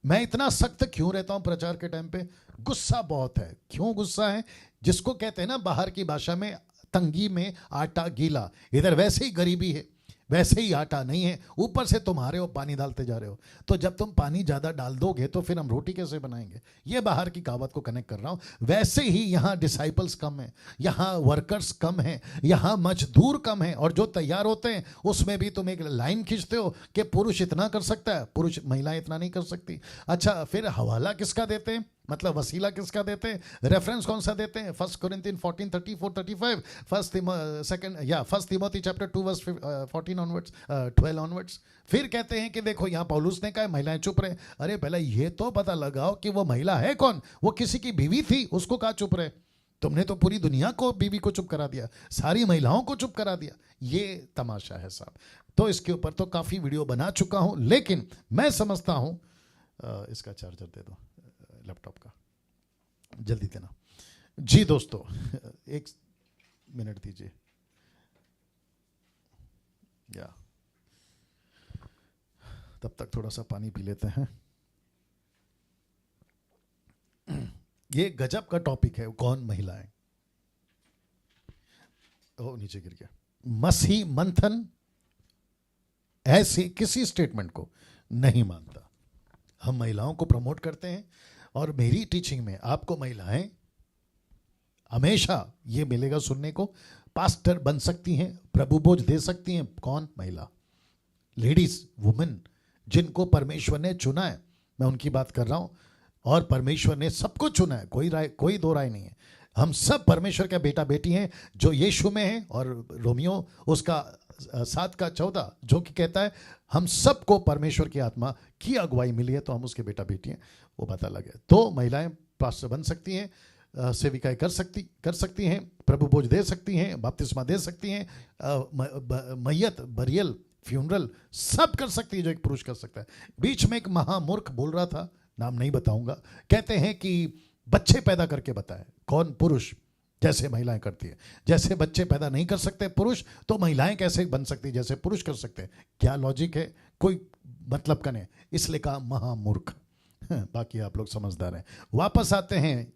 मैं इतना सख्त क्यों रहता हूं प्रचार के टाइम पे? गुस्सा बहुत है। क्यों गुस्सा है? जिसको कहते हैं ना बाहर की भाषा में, तंगी में आटा गीला, इधर वैसे ही गरीबी है, वैसे ही आटा नहीं है, ऊपर से तुम आ रहे हो पानी डालते जा रहे हो। तो जब तुम पानी ज्यादा डाल दोगे तो फिर हम रोटी कैसे बनाएंगे? ये बाहर की कहावत को कनेक्ट कर रहा हूं। वैसे ही यहां डिसाइपल्स कम है, यहां वर्कर्स कम है, यहां मजदूर कम है, और जो तैयार होते हैं उसमें भी तुम एक लाइन खींचते हो कि पुरुष इतना कर सकता है, पुरुष महिलाएं इतना नहीं कर सकती। अच्छा, फिर हवाला किसका देते हैं, मतलब वसीला किसका देते हैं, रेफरेंस कौन सा देते हैं? 1 Corinthians 14:34-35, first Timothy chapter 2 verse 14 onwards, 12 onwards. फिर कहते हैं कि देखो यहाँ पौलुस ने कहा महिलाएं चुप रहे। अरे पहले ये तो पता लगाओ कि वो महिला है कौन, वो किसी की बीवी थी, उसको कहा चुप रहे? तुमने तो पूरी दुनिया को, बीवी को चुप करा दिया, सारी महिलाओं को चुप करा दिया। ये तमाशा है साहब। तो इसके ऊपर तो काफी वीडियो बना चुका हूं, लेकिन मैं समझता हूं, इसका चार्जर दे दो लैपटॉप का, जल्दी देना जी दोस्तों। 1 मिनट दीजिए। या तब तक थोड़ा सा पानी पी लेते हैं। ये गजब का टॉपिक है, कौन महिलाएं। ओ नीचे गिर गया। मसीह मंथन ऐसे किसी स्टेटमेंट को नहीं मानता। हम महिलाओं को प्रमोट करते हैं, और मेरी टीचिंग में आपको महिलाएं हमेशा ये मिलेगा सुनने को, पास्टर बन सकती हैं, प्रभु भोज दे सकती हैं। कौन? महिला, लेडीज, वुमेन, जिनको परमेश्वर ने चुना है, मैं उनकी बात कर रहा हूं। और परमेश्वर ने सबको चुना है, कोई दो राय नहीं है। हम सब परमेश्वर का बेटा बेटी हैं, जो यीशु में है। और रोमियो उसका 7:14 जो कि कहता है हम सबको परमेश्वर की आत्मा की अगुवाई मिली है, तो हम उसके बेटा बेटी हैं, वो पता लगे। तो महिलाएं पास्टर बन सकती हैं, सेविकाएं कर सकती हैं, प्रभु भोज दे सकती हैं, बपतिस्मा दे सकती हैं, मैयत, बरियल, फ्यूनरल सब कर सकती है जो एक पुरुष कर सकता है। बीच में एक महामूर्ख बोल रहा था, नाम नहीं बताऊंगा, कहते हैं कि बच्चे पैदा करके बताए। कौन? पुरुष, जैसे महिलाएं करती है। जैसे बच्चे पैदा नहीं कर सकते पुरुष, तो महिलाएं कैसे बन सकती जैसे पुरुष कर सकते हैं? क्या लॉजिक है? कोई मतलब का नहीं। इसलिए कहा महामूर्ख। बाकी आप लोग समझदार हैं। वापस आते हैं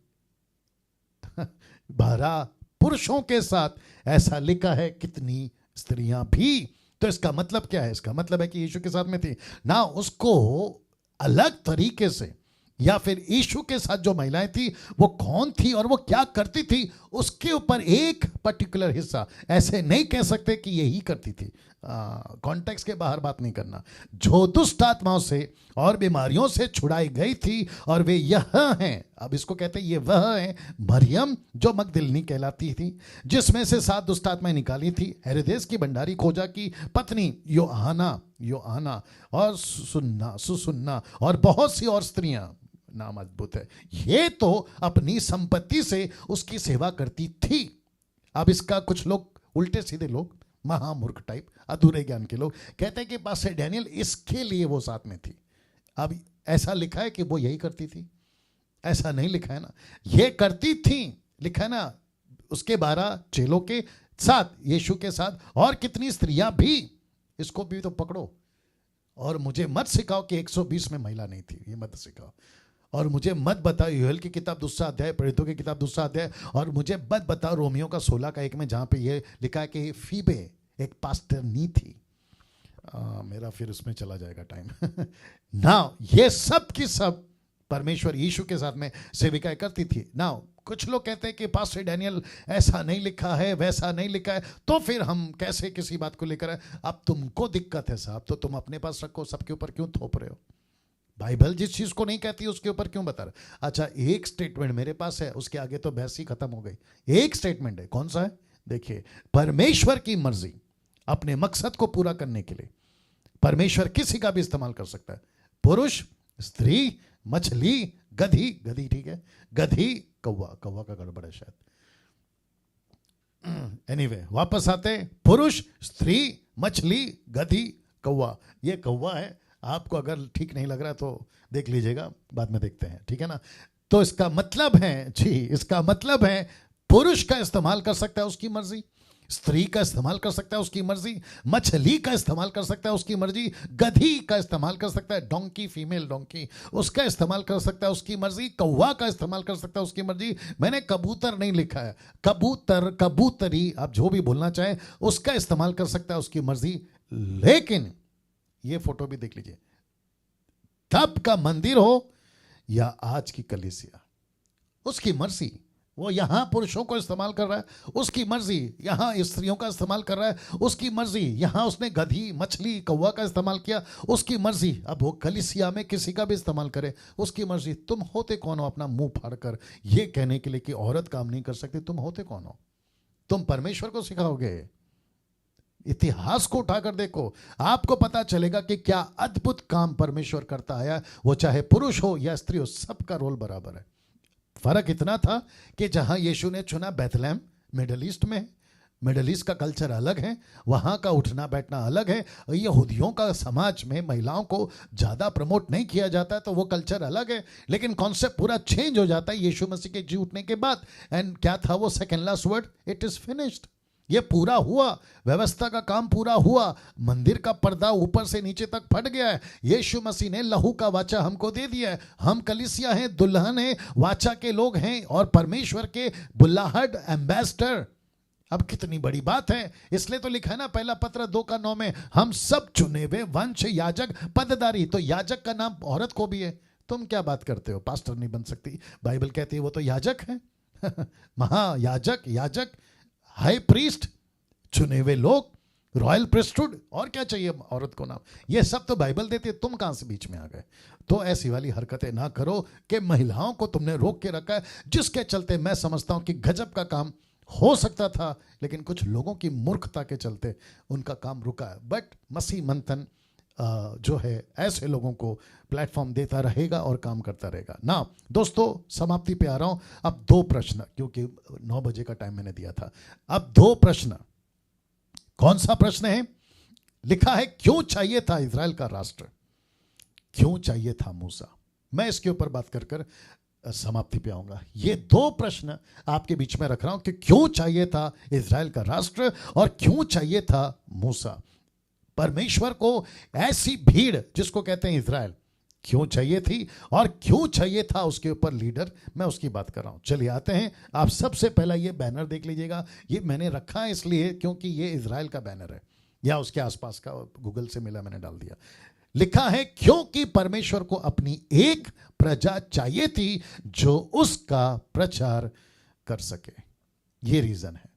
12 पुरुषों के साथ ऐसा लिखा है, कितनी स्त्रियां भी। तो इसका मतलब क्या है? इसका मतलब है कि यीशु के साथ में थी ना, उसको अलग तरीके से, या फिर यीशु के साथ जो महिलाएं थी वो कौन थी और वो क्या करती थी, उसके ऊपर एक पर्टिकुलर हिस्सा। ऐसे नहीं कह सकते कि यही करती थी, कॉन्टेक्स्ट के बाहर बात नहीं करना। जो दुष्ट आत्माओं से और बीमारियों से छुड़ाई गई थी, और वे यह हैं, अब इसको कहते हैं ये वह है, मरियम जो मगदलिनी कहलाती थी, जिसमें से 7 दुष्ट आत्माएं निकाली थी, हेरोदेस की भंडारी खोजा की पत्नी योआना और सुसन्ना और बहुत सी और स्त्रियां। नाम अद्भुत है। ये तो अपनी संपत्ति से उसकी सेवा करती थी। अब इसका कुछ लोग, उल्टे सीधे लोग, महामूर्ख टाइप, अधूरे ज्ञान के लोग कहते हैं कि पास्टर डैनियल इसके लिए वो साथ में थी। अब ऐसा लिखा है कि वो यही करती थी? ऐसा नहीं लिखा है ना। ये करती थी लिखा है ना, उसके 12 चेलों के साथ, यीशु के साथ, और कितनी स्त्रियां भी। इसको भी तो पकड़ो। और मुझे मत सिखाओ कि 120 में महिला नहीं थी, ये मत सिखाओ। और मुझे मत बताओ यूएल की किताब 2 अध्याय, प्रेरितों की किताब 2 अध्याय, और मुझे मत बताओ रोमियो का 16:1 में जहां पे ये लिखा है कि फीबे एक पास्टर नहीं थी। मेरा फिर उसमें चला जाएगा टाइम। ना, ये सब की सब परमेश्वर यीशु के साथ में सेविकाएं करती थी। नाउ कुछ लोग कहते हैं कि पास्टर डैनियल ऐसा नहीं लिखा है, वैसा नहीं लिखा है, तो फिर हम कैसे किसी बात को लेकर आए? अब तुमको दिक्कत है साहब, तो तुम अपने पास रखो, सबके ऊपर क्यों थोप रहे हो? बाइबल जिस चीज को नहीं कहती उसके ऊपर क्यों बता रहे? अच्छा, एक स्टेटमेंट मेरे पास है, उसके आगे तो बहस ही खत्म हो गई। एक स्टेटमेंट है, कौन सा है? देखिए, परमेश्वर की मर्जी अपने मकसद को पूरा करने के लिए परमेश्वर किसी का भी इस्तेमाल कर सकता है। पुरुष, स्त्री, मछली, गधी, गधी ठीक है, गधी, कौवा, कौवा का गड़बड़ है शायद। एनीवे, वापस आते, पुरुष, स्त्री, मछली, गधी, कौवा। ये कौवा है, आपको अगर ठीक नहीं लग रहा तो देख लीजिएगा, बाद में देखते हैं, ठीक है ना। तो इसका मतलब है जी, इसका मतलब है पुरुष का इस्तेमाल कर सकता है उसकी मर्जी, स्त्री का इस्तेमाल कर सकता है उसकी मर्जी, मछली का इस्तेमाल कर सकता है उसकी मर्जी, गधी का इस्तेमाल कर सकता है, डोंकी, फीमेल डोंकी, उसका इस्तेमाल कर सकता है उसकी मर्जी, कौवा का इस्तेमाल कर सकता है उसकी मर्जी। मैंने कबूतर नहीं लिखा है, कबूतर, कबूतरी, आप जो भी बोलना चाहें, उसका इस्तेमाल कर सकता है उसकी मर्जी। लेकिन ये फोटो भी देख लीजिए, तब का मंदिर हो या आज की कलीसिया, उसकी मर्जी। वो यहां पुरुषों को इस्तेमाल कर रहा है, उसकी मर्जी, यहां स्त्रियों का इस्तेमाल कर रहा है, उसकी मर्जी, यहां उसने गधी, मछली, कौवा का इस्तेमाल किया, उसकी मर्जी। अब वो कलीसिया में किसी का भी इस्तेमाल करे, उसकी मर्जी। तुम होते कौन हो अपना मुंह फाड़कर ये कहने के लिए कि औरत काम नहीं कर सकती? तुम होते कौन हो? तुम परमेश्वर को सिखाओगे? इतिहास को उठाकर देखो, आपको पता चलेगा कि क्या अद्भुत काम परमेश्वर करता आया, वो चाहे पुरुष हो या स्त्री हो, सबका रोल बराबर है। फर्क इतना था कि जहां यीशु ने चुना बेथलेहम, मिडल ईस्ट में, मिडल ईस्ट का कल्चर अलग है, वहां का उठना बैठना अलग है। यहूदियों का समाज में महिलाओं को ज्यादा प्रमोट नहीं किया जाता है, तो वो कल्चर अलग है। लेकिन कॉन्सेप्ट पूरा चेंज हो जाता है यीशु मसीह के जी उठने के बाद। एंड क्या था वो second last word? It is finished. ये पूरा हुआ, व्यवस्था का काम पूरा हुआ, मंदिर का पर्दा ऊपर से नीचे तक फट गया है। यीशु मसीह ने लहू का वाचा हमको दे दिया है। हम कलीसिया हैं, दुल्हन है, वाचा के लोग हैं और परमेश्वर के बुल्लाहट, एम्बेसडर। अब कितनी बड़ी बात है। इसलिए तो लिखा है ना पहला पत्र 2:9 में, हम सब चुने हुए वंश, याजक, पददारी। तो याजक का नाम औरत को भी है। तुम क्या बात करते हो? पास्टर नहीं बन सकती? बाइबल कहती है वो तो याजक है। महायाजक, याजक, हाई प्रीस्ट, चुने हुए लोग, रॉयल प्रीस्टहुड। और क्या चाहिए औरत को नाम? ये सब तो बाइबल देती है, तुम कहां से बीच में आ गए? तो ऐसी वाली हरकतें ना करो कि महिलाओं को तुमने रोक के रखा है, जिसके चलते मैं समझता हूं कि गजब का काम हो सकता था, लेकिन कुछ लोगों की मूर्खता के चलते उनका काम रुका है। बट मसीह मंथन जो है ऐसे लोगों को प्लेटफॉर्म देता रहेगा और काम करता रहेगा ना। दोस्तों, समाप्ति पे आ रहा हूं। अब 2 प्रश्न, क्योंकि 9 बजे का टाइम मैंने दिया था। अब 2 प्रश्न। कौन सा प्रश्न है? लिखा है, क्यों चाहिए था इजराइल का राष्ट्र? क्यों चाहिए था मूसा? मैं इसके ऊपर बात कर समाप्ति पे आऊंगा। ये 2 प्रश्न आपके बीच में रख रहा हूं कि क्यों चाहिए था इजराइल का राष्ट्र और क्यों चाहिए था मूसा। परमेश्वर को ऐसी भीड़ जिसको कहते हैं इजराइल क्यों चाहिए थी और क्यों चाहिए था उसके ऊपर लीडर, मैं उसकी बात कर रहा हूं। चलिए आते हैं। आप सबसे पहला ये बैनर देख लीजिएगा। ये मैंने रखा है इसलिए क्योंकि ये इजराइल का बैनर है, या उसके आसपास का, गूगल से मिला, मैंने डाल दिया। लिखा है, क्योंकि परमेश्वर को अपनी एक प्रजा चाहिए थी जो उसका प्रचार कर सके। ये रीजन है।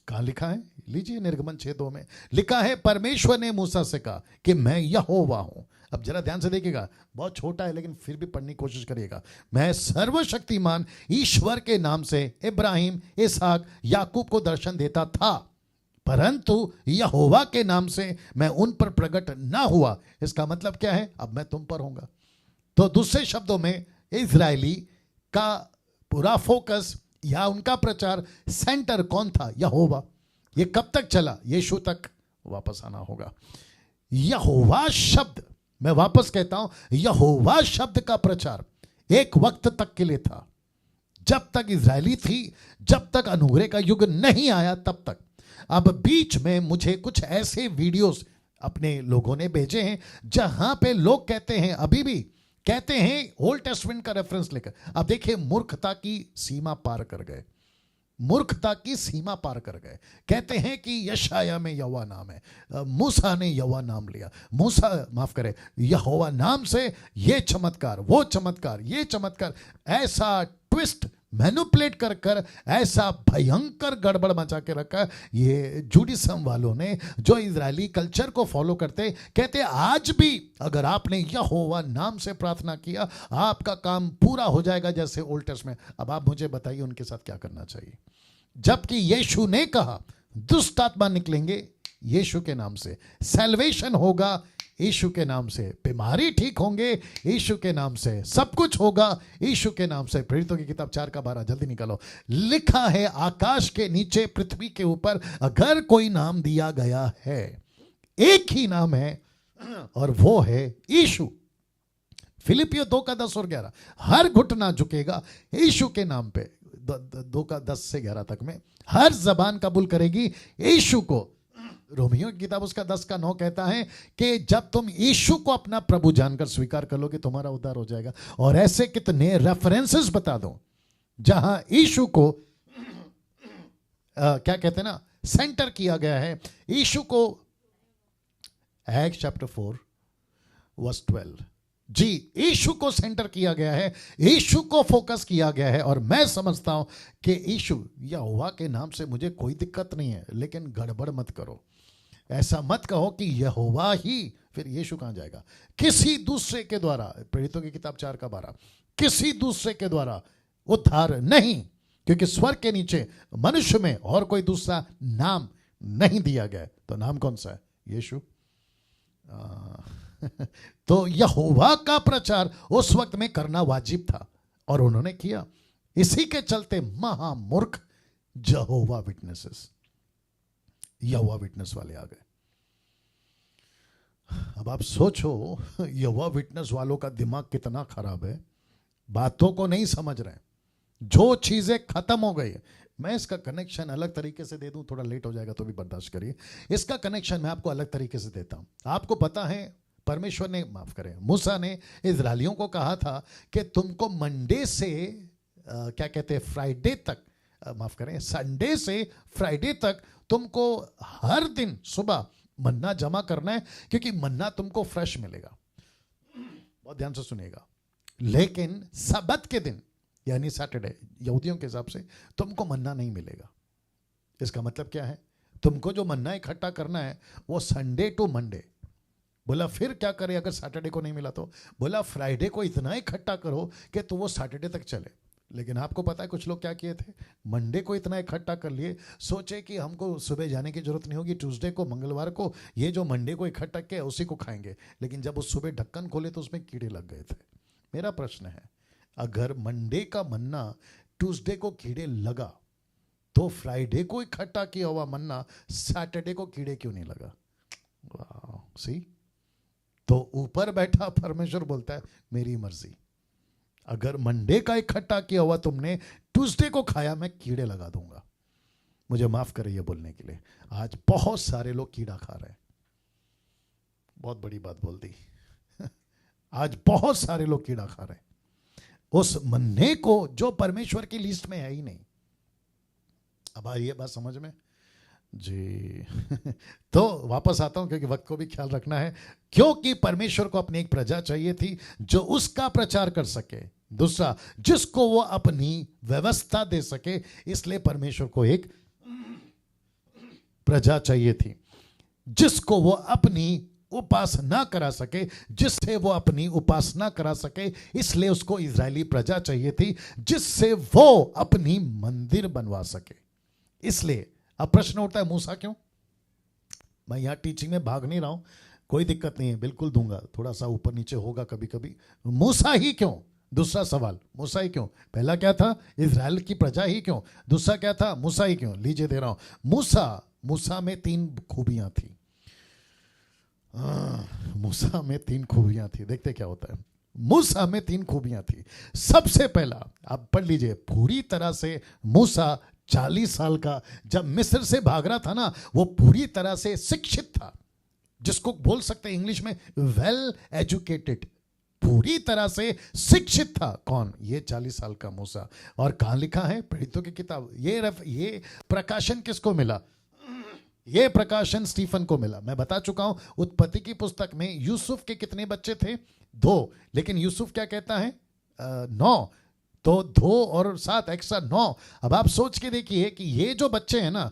कहां लिखा है? लीजिए, निर्गमन 6:2 में लिखा है, परमेश्वर ने मूसा से कहा कि मैं यहोवा हूं। अब जरा ध्यान से देखिएगा, बहुत छोटा है लेकिन फिर भी पढ़ने की कोशिश करिएगा। मैं सर्वशक्तिमान ईश्वर के नाम से इब्राहिम, इसहाक, याकूब को दर्शन देता था, परंतु यहोवा के नाम से मैं उन पर प्रकट ना हुआ। इसका मतलब क्या है? अब मैं तुम पर होऊंगा। तो दूसरे शब्दों में, इजरायली का पूरा फोकस या उनका प्रचार सेंटर कौन था? यहोवा। ये कब तक चला? यीशु तक वापस आना होगा। यहोवा शब्द, मैं वापस कहता हूं, यहोवा शब्द का प्रचार एक वक्त तक के लिए था, जब तक इजरायली थी, जब तक अनुग्रह का युग नहीं आया तब तक। अब बीच में मुझे कुछ ऐसे वीडियोस अपने लोगों ने भेजे हैं जहां पे लोग कहते हैं, अभी भी कहते हैं ओल्ड टेस्टमेंट का रेफरेंस लेकर। अब देखिए, मूर्खता की सीमा पार कर गए। मूर्खता की सीमा पार कर गए। कहते हैं कि यशाया में यहोवा नाम है, मूसा ने यहोवा नाम लिया, मूसा माफ करे यहोवा नाम से ये चमत्कार, वो चमत्कार, ये चमत्कार, ऐसा ट्विस्ट मैनिपुलेट कर कर ऐसा भयंकर गड़बड़ मचा के रखा ये जूडिज्म वालों ने, जो इजरायली कल्चर को फॉलो करते। कहते आज भी अगर आपने यहोवा नाम से प्रार्थना किया आपका काम पूरा हो जाएगा, जैसे ओल्ड टेस्टमेंट में। अब आप मुझे बताइए उनके साथ क्या करना चाहिए, जबकि यीशु ने कहा दुष्ट आत्मा निकलेंगे यीशु के नाम से, सैल्वेशन होगा यीशु के नाम से, बीमारी ठीक होंगे यीशु के नाम से, सब कुछ होगा यीशु के नाम से। प्रेरितों की किताब 4:12 जल्दी निकालो। लिखा है आकाश के नीचे पृथ्वी के ऊपर अगर कोई नाम दिया गया है, एक ही नाम है और वो है यीशु। फिलिपियो 2:10 और 11, हर घुटना झुकेगा यीशु के नाम पे, 2:10 से 11 तक में, हर जबान कबूल करेगी यीशु को। रोमियो की किताब उसका 10:9 कहता है कि जब तुम यीशु को अपना प्रभु जानकर स्वीकार कर लोगे तुम्हारा उद्धार हो जाएगा। और ऐसे कितने रेफरेंसेस बता दो जहां यीशु को क्या कहते हैं ना, सेंटर किया गया है। यीशु को एक्ट्स चैप्टर 4:12 जी, यीशु को सेंटर किया गया है, यीशु को फोकस किया गया है। और मैं समझता हूं कि यीशु यहोवा के नाम से मुझे कोई दिक्कत नहीं है, लेकिन गड़बड़ मत करो। ऐसा मत कहो कि यहोवा ही, फिर यीशु कहां जाएगा? किसी दूसरे के द्वारा, प्रेरितों की किताब 4:12, किसी दूसरे के द्वारा उद्धार नहीं, क्योंकि स्वर्ग के नीचे मनुष्य में और कोई दूसरा नाम नहीं दिया गया। तो नाम कौन सा है? यीशु। तो यहोवा का प्रचार उस वक्त में करना वाजिब था और उन्होंने किया। इसी के चलते महामूर्ख यहोवा विटनेसेस, यहोवा विटनेस वाले आ गए। अब आप सोचो यहोवा विटनेस वालों का दिमाग कितना खराब है, बातों को नहीं समझ रहे हैं, जो चीजें खत्म हो गई है। मैं इसका कनेक्शन अलग तरीके से दे दूं, थोड़ा लेट हो जाएगा तो भी बर्दाश्त करिए। इसका कनेक्शन मैं आपको अलग तरीके से देता हूं। आपको पता है परमेश्वर ने, माफ करें, मूसा ने इजरायलियों को कहा था कि तुमको मंडे से क्या कहते हैं, फ्राइडे तक, माफ करें, संडे से फ्राइडे तक तुमको हर दिन सुबह मन्ना जमा करना है, क्योंकि मन्ना तुमको फ्रेश मिलेगा। बहुत ध्यान से सुनिएगा। लेकिन सबत के दिन यानी सैटरडे, यहूदियों के हिसाब से तुमको मन्ना नहीं मिलेगा। इसका मतलब क्या है? तुमको जो मन्ना इकट्ठा करना है वो संडे टू मंडे। बोला फिर क्या करे अगर सैटरडे को नहीं मिला तो? बोला फ्राइडे को इतना इकट्ठा करो कि तो वो सैटरडे तक चले। लेकिन आपको पता है कुछ लोग क्या किए थे? मंडे को इतना इकट्ठा कर लिए, सोचे कि हमको सुबह जाने की जरूरत नहीं होगी, ट्यूसडे को, मंगलवार को ये जो मंडे को इकट्ठा किया उसी को खाएंगे। लेकिन जब उस सुबह ढक्कन खोले तो उसमें कीड़े लग गए थे। मेरा प्रश्न है, अगर मंडे का मन्ना ट्यूसडे को कीड़े लगा तो फ्राइडे को इकट्ठा किया हुआ मन्ना सैटरडे को कीड़े क्यों नहीं लगा? वाह, सी। तो ऊपर बैठा परमेश्वर बोलता है मेरी मर्जी। अगर मंडे का इकट्ठा किया हुआ तुमने ट्यूसडे को खाया, मैं कीड़े लगा दूंगा। मुझे माफ करिए बोलने के लिए। आज बहुत सारे लोग कीड़ा खा रहे हैं। बहुत बड़ी बात बोल दी। आज बहुत सारे लोग कीड़ा खा रहे हैं उस मन्ने को जो परमेश्वर की लिस्ट में है ही नहीं। अब आ रही है बात समझ में जी? तो वापस आता हूं, क्योंकि वक्त को भी ख्याल रखना है। क्योंकि परमेश्वर को अपनी एक प्रजा चाहिए थी जो उसका प्रचार कर सके, दूसरा जिसको वो अपनी व्यवस्था दे सके, इसलिए परमेश्वर को एक प्रजा चाहिए थी जिसको वो अपनी उपासना करा सके, जिससे वो अपनी उपासना करा सके। इसलिए उसको इजरायली प्रजा चाहिए थी जिससे वो अपनी मंदिर बनवा सके। इसलिए अब प्रश्न उठता है मूसा क्यों? मैं यहां टीचिंग में भाग नहीं रहा हूं, कोई दिक्कत नहीं है, बिल्कुल दूंगा, थोड़ा सा ऊपर नीचे होगा कभी कभी। मूसा ही क्यों? दूसरा सवाल, मूसा ही क्यों? पहला क्या था? इजराइल की प्रजा ही क्यों? दूसरा क्या था? मूसा ही क्यों? लीजिए दे रहा हूं। मूसा में 3 खूबियां थी। मूसा में 3 खूबियां थी। देखते क्या होता है। मूसा में 3 खूबियां थी। सबसे पहला आप पढ़ लीजिए, पूरी तरह से मूसा 40 साल का जब मिस्र से भाग रहा था ना, वो पूरी तरह से शिक्षित था, जिसको बोल सकते हैं इंग्लिश में वेल एजुकेटेड। पूरी तरह से शिक्षित था। कौन? ये 40 साल का मूसा। और कहां लिखा है? प्रेरितों की किताब। ये प्रकाशन किसको मिला? ये प्रकाशन स्टीफन को मिला। मैं बता चुका हूं, उत्पत्ति की पुस्तक में यूसुफ के कितने बच्चे थे? 2। लेकिन यूसुफ क्या कहता है? 9। तो 2 और 7 एक्स्ट्रा 9। अब आप सोच के देखिए कि ये जो बच्चे हैं ना,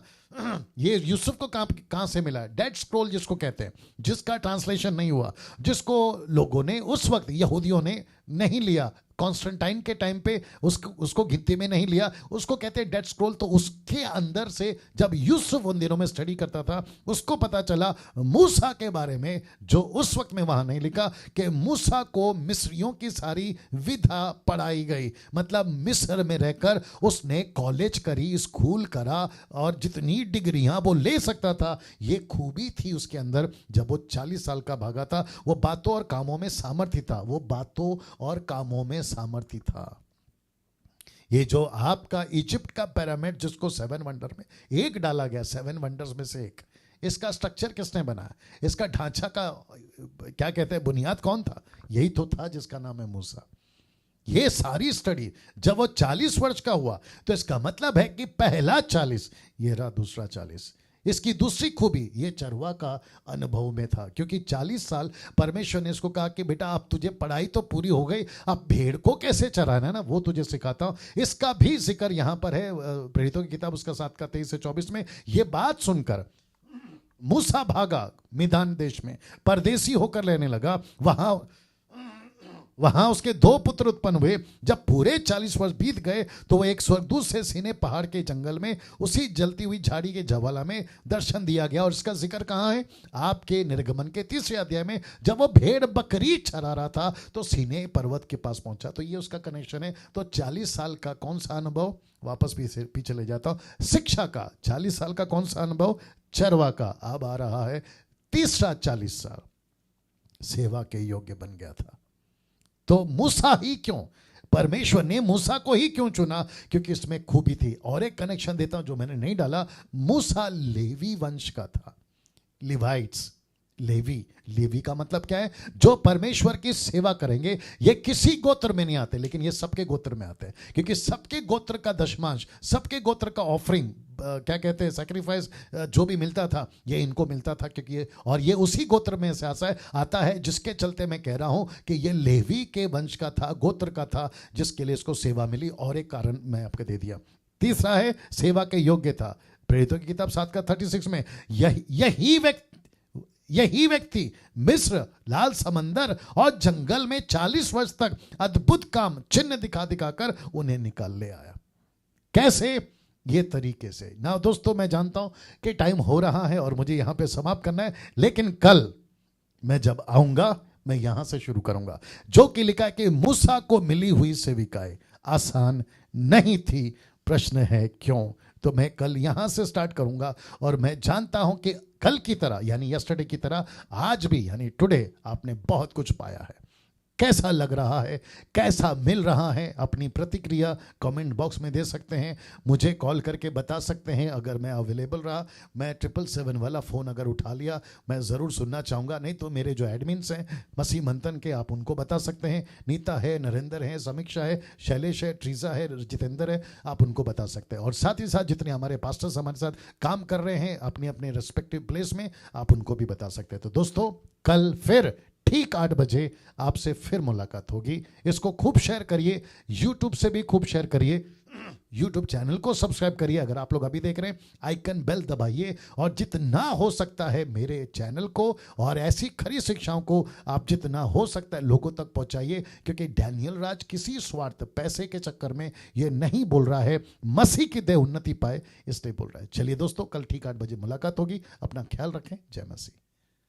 ये यूसुफ को कहां से मिला? डेड स्क्रॉल जिसको कहते हैं, जिसका ट्रांसलेशन नहीं हुआ, जिसको लोगों ने उस वक्त, यहूदियों ने नहीं लिया, कॉन्स्टेंटाइन के टाइम पे उसको गिनती में नहीं लिया, उसको कहते हैं डेड स्क्रॉल। तो उसके अंदर से जब यूसुफ उन दिनों में स्टडी करता था, उसको पता चला मूसा के बारे में, जो उस वक्त में वहां नहीं लिखा, कि मूसा को मिस्रियों की सारी विधा पढ़ाई गई। मतलब मिस्र में रहकर उसने कॉलेज करी, स्कूल करा, और जितनी डिग्रियां वो ले सकता था, ये खूबी थी उसके अंदर। जब वो 40 साल का भागा था, वो बातों और कामों में सामर्थ्य था, वो बातों और कामों में सामर्थ्य था। ये जो आपका इजिप्ट का पिरामिड, जिसको 7 वंडर में एक डाला गया, 7 वंडर्स में से एक, इसका स्ट्रक्चर किसने बनाया? इसका ढांचा का क्या कहते हैं, बुनियाद कौन था? यही तो था जिसका नाम है मूसा। ये सारी स्टडी जब वो 40 वर्ष का हुआ, तो इसका मतलब है कि पहला 40, ये रहा दूसरा 40। इसकी दूसरी खूबी, ये चरवा का अनुभव में था, क्योंकि 40 साल परमेश्वर ने इसको कहा कि बेटा अब तुझे पढ़ाई तो पूरी हो गई, अब भेड़ को कैसे चराना है ना, वो तुझे सिखाता हूं। इसका भी जिक्र यहां पर है प्रेरितों की किताब उसका 7 का 23 से 24 में। ये बात सुनकर मूसा भागा मिदान देश में, परदेसी होकर रहने लगा। वहां उसके 2 पुत्र उत्पन्न हुए। जब पूरे 40 वर्ष बीत गए, तो वो एक स्वर्गदूत से सीने पहाड़ के जंगल में, उसी जलती हुई झाड़ी के ज्वाला में दर्शन दिया गया। और इसका जिक्र कहां है? आपके निर्गमन के 3 अध्याय में, जब वो भेड़ बकरी चरा रहा था, तो सीने पर्वत के पास पहुंचा। तो ये उसका कनेक्शन है। तो 40 साल का कौन सा अनुभव? वापस पीछे ले जाता हूं। शिक्षा का 40 साल का कौन सा अनुभव? चरवा का। अब आ रहा है तीसरा 40 साल, सेवा के योग्य बन गया था। तो मूसा ही क्यों? परमेश्वर ने मूसा को ही क्यों चुना? क्योंकि इसमें खूबी थी। और एक कनेक्शन देता हूं जो मैंने नहीं डाला, मूसा लेवी वंश का था। लिवाइट्स, लेवी का मतलब क्या है? जो परमेश्वर की सेवा करेंगे। ये किसी गोत्र में नहीं आते, लेकिन ये सबके गोत्र में आते हैं, क्योंकि सबके गोत्र का दशमांश, सबके गोत्र का ऑफरिंग, क्या कहते हैं, सैक्रिफाइस, जो भी मिलता था, ये इनको मिलता था। क्योंकि ये उसी गोत्र में से आता है, जिसके चलते मैं कह रहा हूं कि ये लेवी के वंश का था, गोत्र का था, जिसके लिए इसको सेवा मिली। और एक कारण मैं आपको दे दिया। तीसरा है सेवा के योग्य था। प्रेरितों की किताब 7 का 36 में, यही व्यक्ति मिस्र, लाल समंदर और जंगल में 40 वर्ष तक अद्भुत काम, चिन्ह दिखा दिखाकर उन्हें निकाल ले आया। कैसे? ये तरीके से ना। दोस्तों, मैं जानता हूं कि टाइम हो रहा है और मुझे यहां पे समाप्त करना है, लेकिन कल मैं जब आऊंगा, मैं यहां से शुरू करूंगा, जो कि लिखा है कि मूसा को मिली हुई सेविकाएं आसान नहीं थी। प्रश्न है क्यों? तो मैं कल यहां से स्टार्ट करूंगा। और मैं जानता हूं कि कल की तरह, यानी यस्टरडे की तरह, आज भी, यानी टुडे, आपने बहुत कुछ पाया है। कैसा लग रहा है, कैसा मिल रहा है? अपनी प्रतिक्रिया कमेंट बॉक्स में दे सकते हैं, मुझे कॉल करके बता सकते हैं। अगर मैं अवेलेबल रहा, मैं 777 वाला फ़ोन अगर उठा लिया, मैं ज़रूर सुनना चाहूँगा। नहीं तो मेरे जो एडमिन्स हैं मसीह मंथन के, आप उनको बता सकते हैं। नीता है, नरेंद्र है, समीक्षा है, शैलेश है, ट्रीजा है, जितेंद्र है, आप उनको बता सकते हैं। और साथ ही साथ जितने हमारे पास्टर्स हमारे साथ काम कर रहे हैं अपने अपने रेस्पेक्टिव प्लेस में, आप उनको भी बता सकते हैं। तो दोस्तों, कल फिर ठीक 8 बजे आपसे फिर मुलाकात होगी। इसको खूब शेयर करिए, यूट्यूब से भी खूब शेयर करिए, यूट्यूब चैनल को सब्सक्राइब करिए। अगर आप लोग अभी देख रहे हैं, आइकन बेल दबाइए, और जितना हो सकता है मेरे चैनल को और ऐसी खरी शिक्षाओं को आप जितना हो सकता है लोगों तक पहुंचाइए। क्योंकि डैनियल राज किसी स्वार्थ, पैसे के चक्कर में ये नहीं बोल रहा है, मसीह की देह उन्नति पाए इसलिए बोल रहा है। चलिए दोस्तों, कल ठीक 8 बजे मुलाकात होगी। अपना ख्याल रखें। जय मसीह।